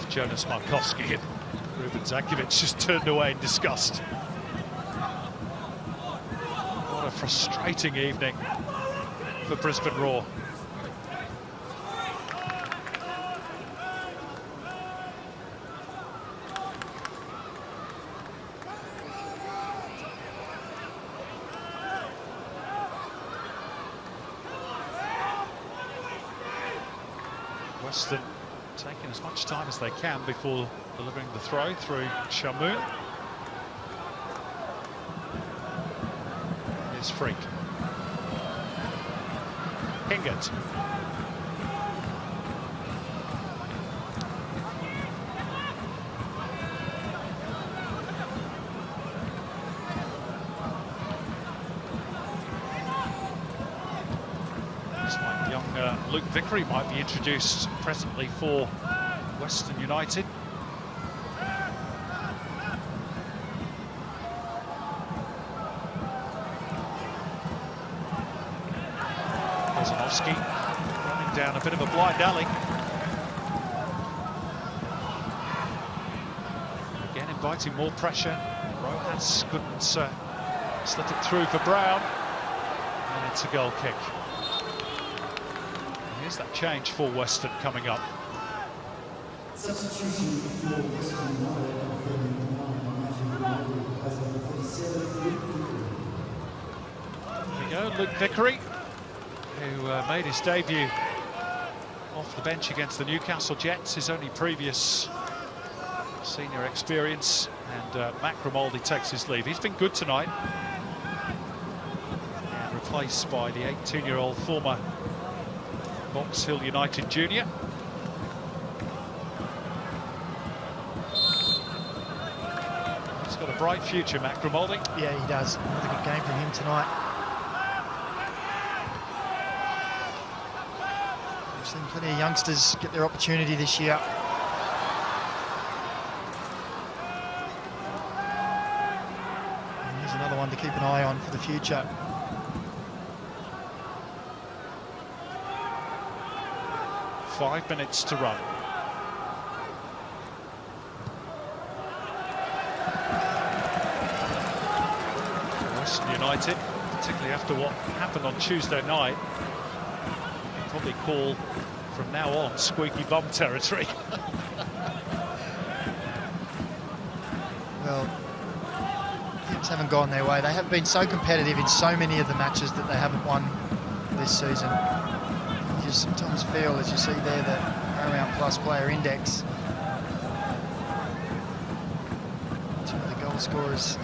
Jonas Markowski, and Ruben Zankovic just turned away in disgust. What a frustrating evening for Brisbane Roar. Western taking as much time as they can before delivering the throw through Shamoon. Here's Freak. Hingert. Luke Vickery might be introduced presently for Western United. Kozanowski running down a bit of a blind alley. Again inviting more pressure. Rojas couldn't slip it through for Brown. And it's a goal kick. Here's that change for Western coming up. There we go, Luke Vickery, who made his debut off the bench against the Newcastle Jets, his only previous senior experience, and Matt Grimaldi takes his leave. He's been good tonight, and replaced by the 18-year-old former Box Hill United junior. He's got a bright future, Matt Grimaldi. Yeah, he does. Another good game from him tonight. We've seen plenty of youngsters get their opportunity this year. to keep an eye on for the future. Five minutes to run. Western United, particularly after what happened on Tuesday night, probably call from now on squeaky bum territory. Well, things haven't gone their way. They have been so competitive in so many of the matches that they haven't won this season. You just sometimes feel, as you see there, the Paramount Plus player index. Two of the goal scorers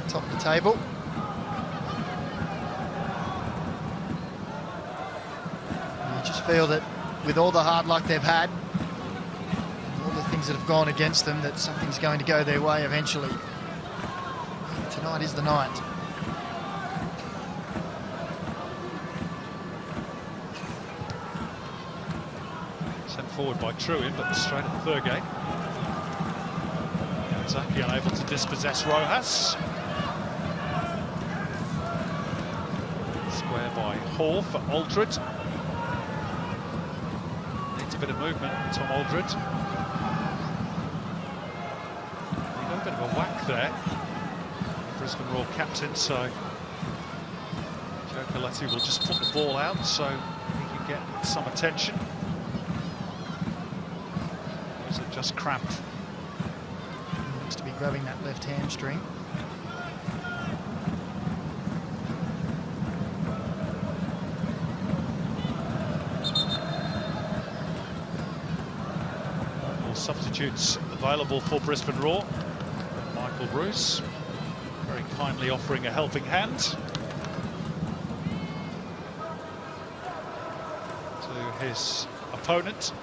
top of the table. You just feel that with all the hard luck they've had, all the things that have gone against them, that something's going to go their way eventually. Tonight is the night. Sent forward by Truin, but straight at the third gate. Zaki unable to dispossess Rojas. Square by Hall for Aldred. Needs a bit of movement, Tom Aldred. He got a bit of a whack there. Brisbane Roar captain, so Joe Coletti will just put the ball out so he can get some attention. Those are just cramped. He looks to be grabbing that left hamstring. All substitutes available for Brisbane Roar. Michael Bruce very kindly offering a helping hand to his opponent.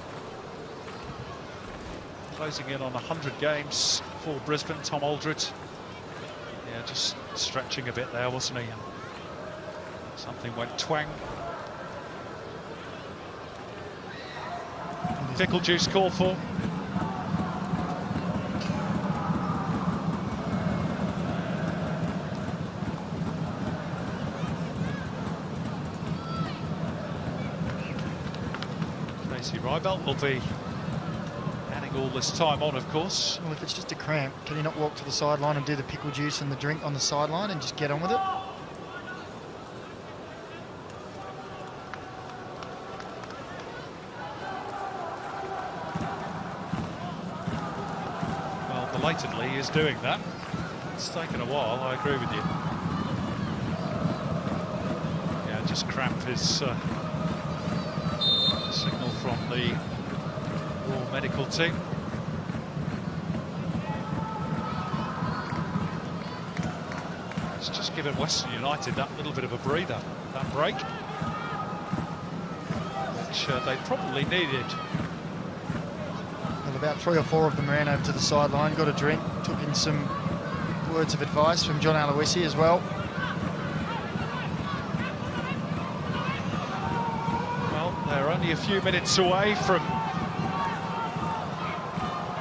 Closing in on 100 games for Brisbane, Tom Aldred. Yeah, just stretching a bit there, wasn't he? And something went twang. Pickle juice called for. Rybelt will be adding all this time on, of course. Well, if it's just a cramp, can he not walk to the sideline and do the pickle juice and the drink on the sideline and just get on with it? Well, belatedly he is doing that. It's taken a while, I agree with you. Yeah, just cramp his signal from the Royal Medical team. It's just given Western United that little bit of a breather, that break, which they probably needed. Well, about 3 or 4 of them ran over to the sideline, got a drink, took in some words of advice from John Aloisi as well. They're only a few minutes away from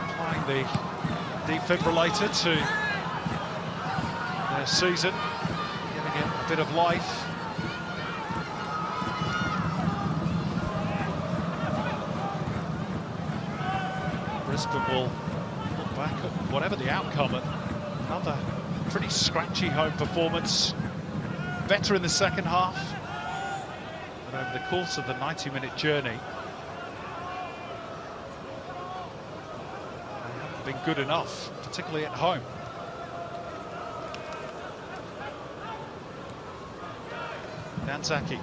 applying the defibrillator to their season, giving it a bit of life. Brisbane will look back at whatever the outcome, another pretty scratchy home performance. Better in the second half. Over the course of the 90-minute journey, they haven't been good enough, particularly at home. Danzaki.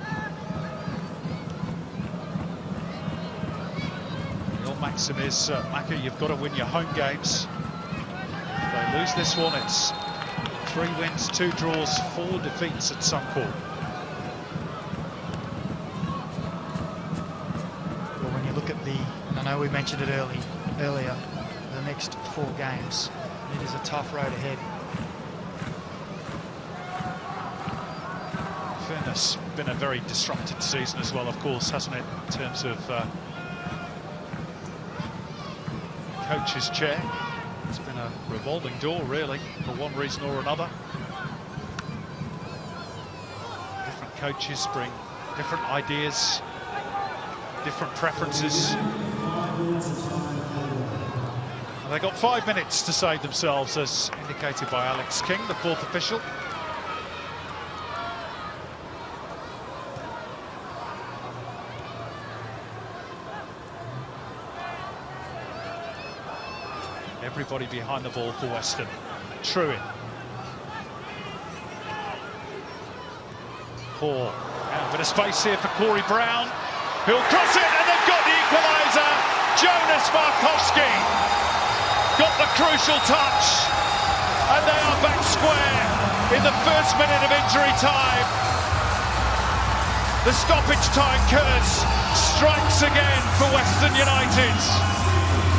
Your maxim is, Macca, you've got to win your home games. If they lose this one, it's 3 wins, 2 draws, 4 defeats at Suncorp. And I know we mentioned it earlier, the next 4 games. It is a tough road ahead. Fairness, been a very disrupted season as well, of course, hasn't it, in terms of coach's chair. It's been a revolving door, really, for one reason or another. coaches bring different ideas, different preferences. They got 5 minutes to save themselves, as indicated by Alex King, the fourth official. Everybody behind the ball for Western. Truin. Poor. Now a bit of space here for Corey Brown, who'll cross it, and they've got the equaliser. Jonas Markowski got the crucial touch, and they are back square in the first minute of injury time. The stoppage time curse strikes again for Western United.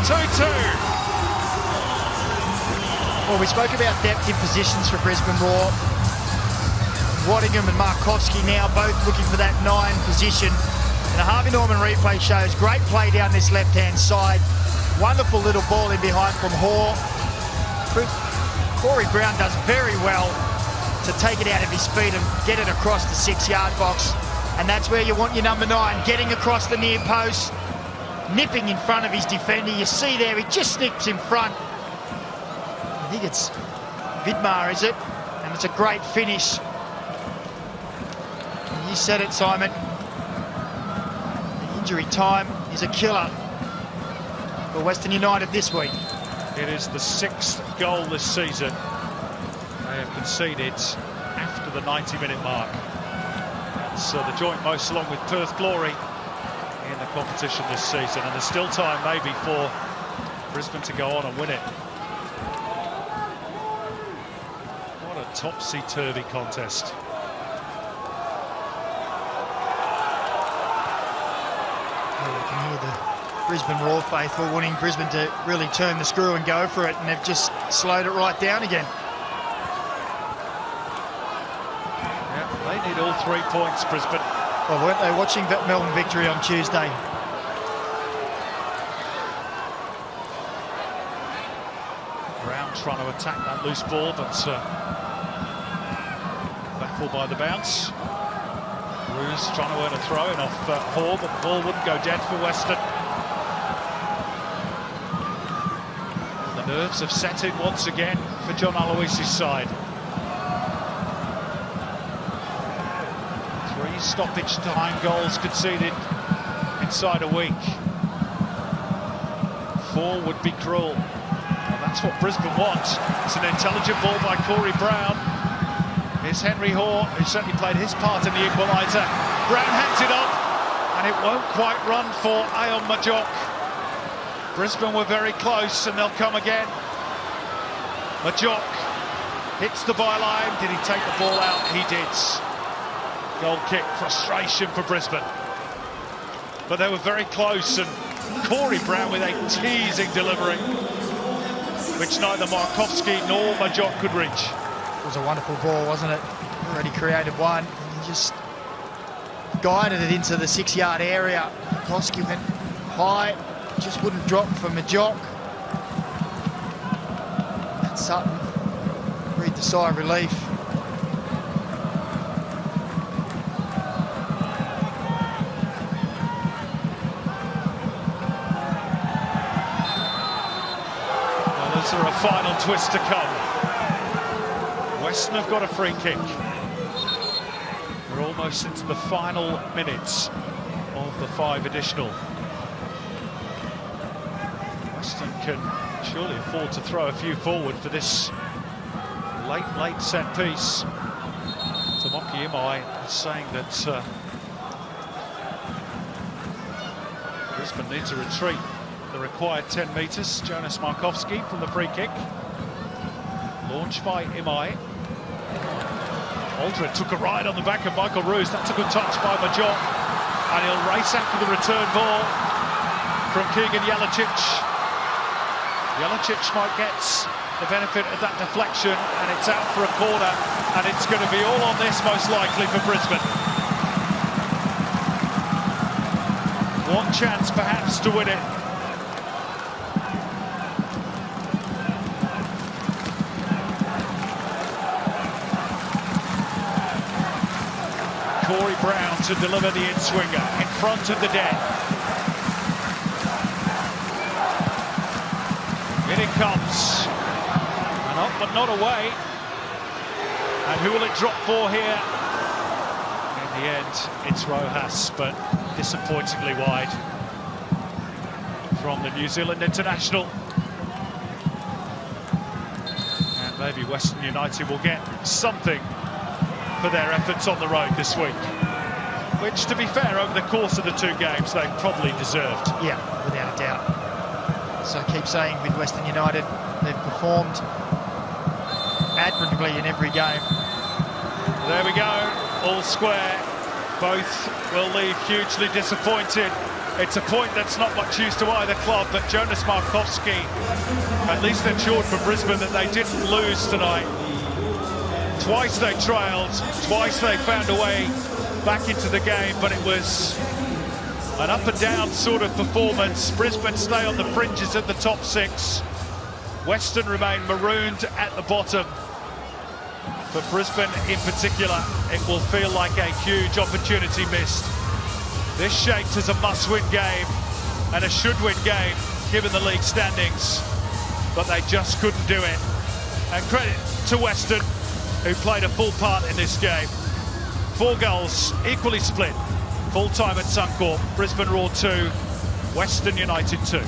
2-2. Well, we spoke about depth in positions for Brisbane Roar. Waddingham and Markowski now both looking for that 9 position. And the Harvey Norman replay shows great play down this left-hand side. Wonderful little ball in behind from Hoare. Corey Brown does very well to take it out of his feet and get it across the 6-yard box. And that's where you want your number 9, getting across the near post, nipping in front of his defender. You see there, he just snips in front. I think it's Vidmar, is it? And it's a great finish. And you said it, Simon. The injury time is a killer for Western United this week. It is the 6th goal this season they have conceded after the 90-minute mark. It's the joint most, along with Perth Glory, in the competition this season, and there's still time maybe for Brisbane to go on and win it. What a topsy-turvy contest. Well, you can hear the Brisbane Roar faithful wanting Brisbane to really turn the screw and go for it, and they've just slowed it right down again. Yeah, they need all 3 points, Brisbane. Well, weren't they watching that Melbourne victory on Tuesday? Brown trying to attack that loose ball, but baffled by the bounce. Roos trying to earn a throw-in off Hoare, but the ball wouldn't go dead for Western. The nerves have set in once again for John Aloisi's side. 3 stoppage time goals conceded inside a week. 4 would be cruel. Well, that's what Brisbane wants. It's an intelligent ball by Corey Brown. Here's Henry Hoare, who certainly played his part in the equaliser. Brown hands it up, and it won't quite run for Ayon Majok. Brisbane were very close, and they'll come again. Majok hits the byline. Did he take the ball out? He did. Goal kick, frustration for Brisbane. But they were very close, and Corey Brown with a teasing delivery, which neither Markowski nor Majok could reach. It was a wonderful ball, wasn't it? Already created one. He just guided it into the 6-yard area. Markowski went high, just wouldn't drop for Majok. And Sutton breathed a sigh of relief. Well, is there a final twist to come? Western have got a free kick. We're almost into the final minutes of the 5 additional. Western can surely afford to throw a few forward for this late set piece. Tomoki Imai is saying that Brisbane needs to retreat the required 10 metres. Jonas Markowski from the free kick. Launched by Imai. Aldred took a ride on the back of Michael Roos. That's a good touch by Majok. And he'll race after the return ball from Keegan Jelicic. Jelicic might get the benefit of that deflection, and it's out for a corner. And it's going to be all on this, most likely, for Brisbane. One chance, perhaps, to win it. Brown to deliver the in-swinger in front of the den. In it comes. And up but not away. And who will it drop for here? In the end, it's Rojas, but disappointingly wide from the New Zealand international. And maybe Western United will get something for their efforts on the road this week, which, to be fair, over the course of the two games, they probably deserved. Yeah, without a doubt. So I keep saying with Western United, they've performed admirably in every game. There we go, all square. Both will leave hugely disappointed. It's a point that's not much use to either club, but Jonas Markowski at least ensured for Brisbane that they didn't lose tonight. Twice they trailed, twice they found a way back into the game, but it was an up and down sort of performance. Brisbane stay on the fringes of the top six. Western remain marooned at the bottom. For Brisbane in particular, it will feel like a huge opportunity missed. This shaped as a must-win game and a should-win game given the league standings, but they just couldn't do it. And credit to Western, who played a full part in this game. 4 goals, equally split. Full time at Suncorp, Brisbane Roar 2, Western United 2.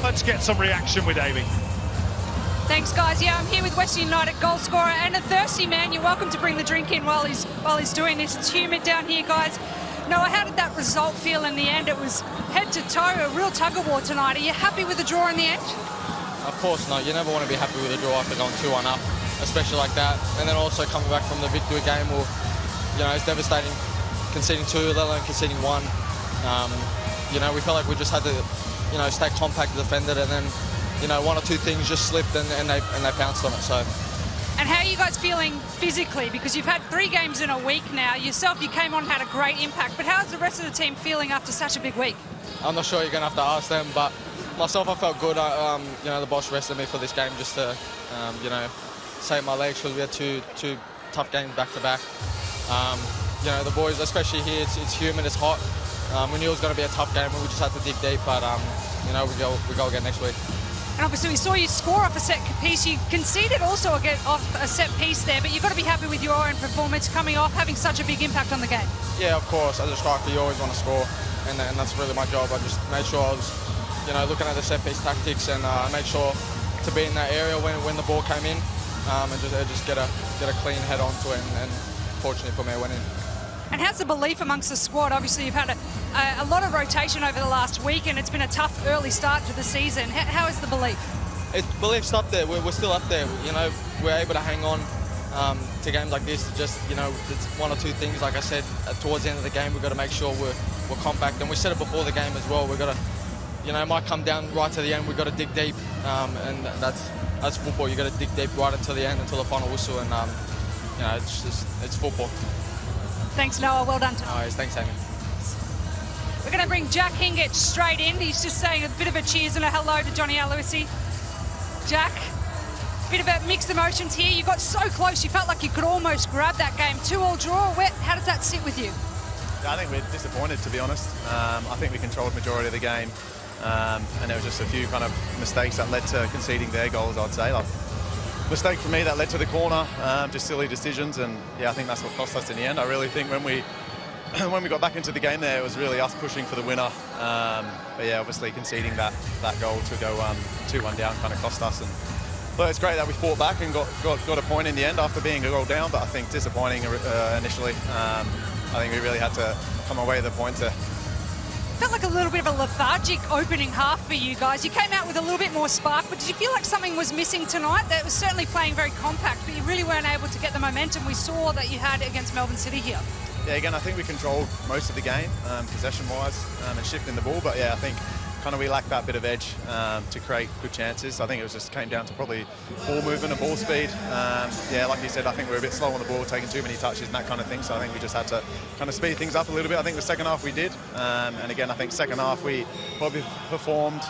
Let's get some reaction with Amy. Thanks, guys. Yeah, I'm here with Western United goal scorer and a thirsty man. You're welcome to bring the drink in while he's doing this. It's humid down here, guys. Noah, how did that result feel in the end? It was head to toe, a real tug-of-war tonight. Are you happy with the draw in the end? Of course not. You never want to be happy with a draw after going 2-1 up, especially like that. And then also coming back from the victory game, well, you know, it's devastating conceding 2, let alone conceding 1. You know, we felt like we just had to, you know, stay compact, defend it, and then, you know, 1 or 2 things just slipped and they pounced on it. So. And how are you guys feeling physically? Because you've had 3 games in a week now. Yourself, you came on and had a great impact. But how's the rest of the team feeling after such a big week? I'm not sure, you're going to have to ask them, but myself, I felt good. You know, the boss rested me for this game just to, you know, save my legs because we had two tough games back to back. You know, the boys, especially here, it's humid, it's hot. We knew it was going to be a tough game, and we just had to dig deep. But you know, we go again next week. And obviously, we saw you score off a set piece. You conceded also off a set piece there, but you've got to be happy with your own performance coming off, having such a big impact on the game. Yeah, of course. As a striker, you always want to score, and that's really my job. I just made sure I was, you know, looking at the set piece tactics, and I made sure to be in that area when the ball came in, and just get a clean head onto it, and fortunately for me, I went in. And how's the belief amongst the squad? Obviously, you've had a lot of rotation over the last week, and it's been a tough early start to the season. How is the belief? Belief's up there. We're still up there. You know, we're able to hang on to games like this. Just, you know, it's 1 or 2 things. Like I said, towards the end of the game, we've got to make sure we're compact. And we said it before the game as well. We've got to, you know, it might come down right to the end. We've got to dig deep, and that's football. You've got to dig deep right until the end, until the final whistle. And you know, it's football. Thanks, Noah. Well done. Alright, thanks, Amy. We're going to bring Jack Hingett straight in. He's just saying a bit of a cheers and a hello to Johnny Aloisi. Jack, bit of a mixed emotions here. You got so close, you felt like you could almost grab that game. 2-2 draw. How does that sit with you? I think we're disappointed, to be honest. I think we controlled the majority of the game, and there was just a few kind of mistakes that led to conceding their goals, I'd say. Like, mistake for me that led to the corner, just silly decisions, and yeah, I think that's what cost us in the end. I really think when we got back into the game there, it was really us pushing for the winner. But yeah, obviously conceding that goal to go 2-1 down kind of cost us. But it's great that we fought back and got a point in the end after being a goal down. But I think disappointing initially. I think we really had to come away with a point to. Felt like a little bit of a lethargic opening half for you guys. You came out with a little bit more spark, but did you feel like something was missing tonight? That was certainly playing very compact, but you really weren't able to get the momentum we saw that you had against Melbourne City here. Yeah, again, I think we controlled most of the game, possession-wise, and shifting the ball, but yeah, I think kind of we lacked that bit of edge to create good chances. I think it just came down to probably ball movement and ball speed. Yeah, like you said, I think we were a bit slow on the ball, taking too many touches and that kind of thing, so I think we just had to kind of speed things up a little bit. I think the second half we did, and again, I think second half we probably performed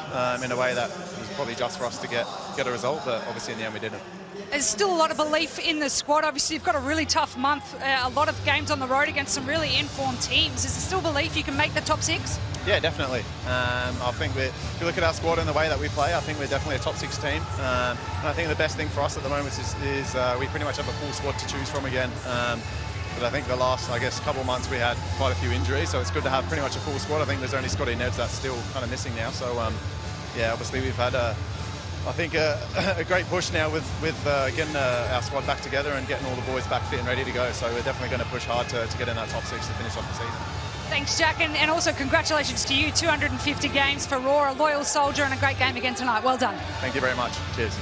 in a way that was probably just for us to get a result, but obviously in the end we didn't. there's still a lot of belief in the squad. Obviously, you've got a really tough month, a lot of games on the road against some really informed teams. Is there still belief you can make the top 6? Yeah, definitely. I think if you look at our squad and the way that we play, I think we're definitely a top 6 team. And I think the best thing for us at the moment is we pretty much have a full squad to choose from again. But I think the last, couple of months we had quite a few injuries, so it's good to have pretty much a full squad. I think there's only Scotty Nebs that's still kind of missing now. So, yeah, obviously we've had a great push now with getting our squad back together and getting all the boys back fit and ready to go. So we're definitely going to push hard to get in that top 6 to finish off the season. Thanks, Jack, and also congratulations to you. 250 games for Raw, a loyal soldier, and a great game again tonight. Well done. Thank you very much. Cheers.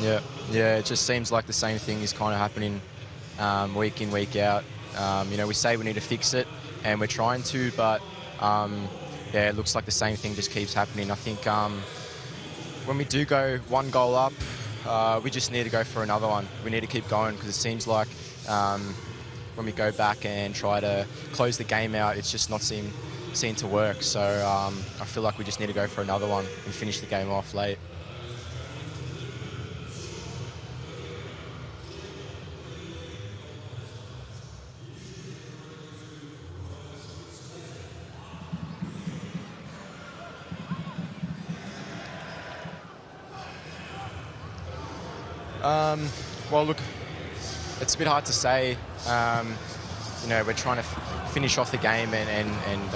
Yeah. It just seems like the same thing is kind of happening week in, week out. We say we need to fix it, and we're trying to, but it looks like the same thing just keeps happening. I think when we do go one goal up, we just need to go for another one. We need to keep going, because it seems like when we go back and try to close the game out, it's just not seem to work. So I feel like we just need to go for another one and finish the game off late. Well, look, it's a bit hard to say. We're trying to finish off the game and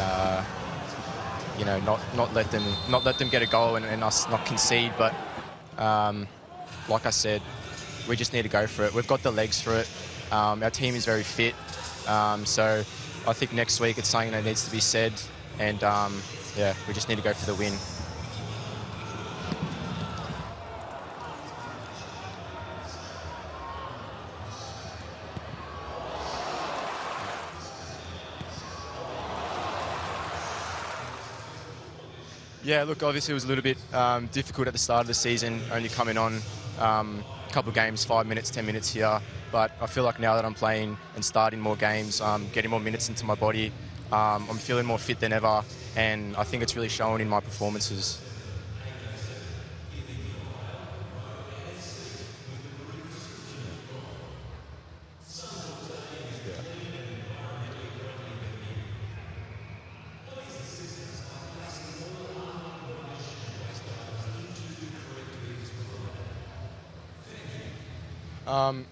not let them get a goal and us not concede. But like I said, we just need to go for it. We've got the legs for it. Our team is very fit. So I think next week it's something that needs to be said. And we just need to go for the win. Yeah, look, obviously it was a little bit difficult at the start of the season, only coming on a couple of games, 5 minutes, 10 minutes here. But I feel like now that I'm playing and starting more games, getting more minutes into my body, I'm feeling more fit than ever, and I think it's really showing in my performances.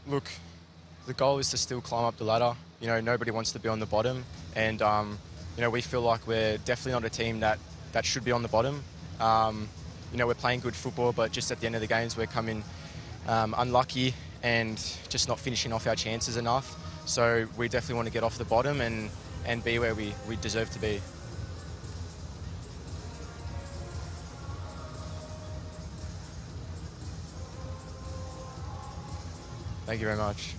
Look, the goal is to still climb up the ladder. Nobody wants to be on the bottom, and we feel like we're definitely not a team that should be on the bottom. We're playing good football, but just at the end of the games we're coming unlucky and just not finishing off our chances enough. So we definitely want to get off the bottom and be where we deserve to be. Thank you very much.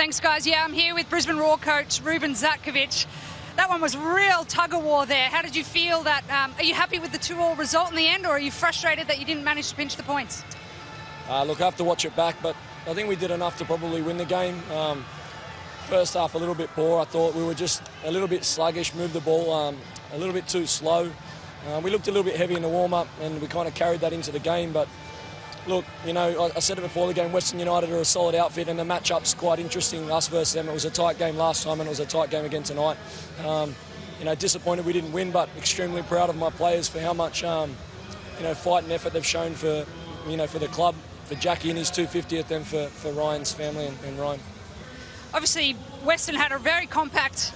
Thanks, guys. Yeah, I'm here with Brisbane Roar coach Ruben Zatkovic. That one was real tug-of-war there. How did you feel that? Are you happy with the 2-2 result in the end, or are you frustrated that you didn't manage to pinch the points? Look, I have to watch it back, but I think we did enough to probably win the game. First half a little bit poor. I thought we were just a little bit sluggish, moved the ball a little bit too slow. We looked a little bit heavy in the warm-up, and we kind of carried that into the game. But look, you know, I said it before the game, Western United are a solid outfit, and the match-up's quite interesting, us versus them. It was a tight game last time, and it was a tight game again tonight. You know, disappointed we didn't win, but extremely proud of my players for how much, you know, fight and effort they've shown for, you know, for the club, for Jackie and his 250th, and for Ryan's family and Ryan. Obviously, Western had a very compact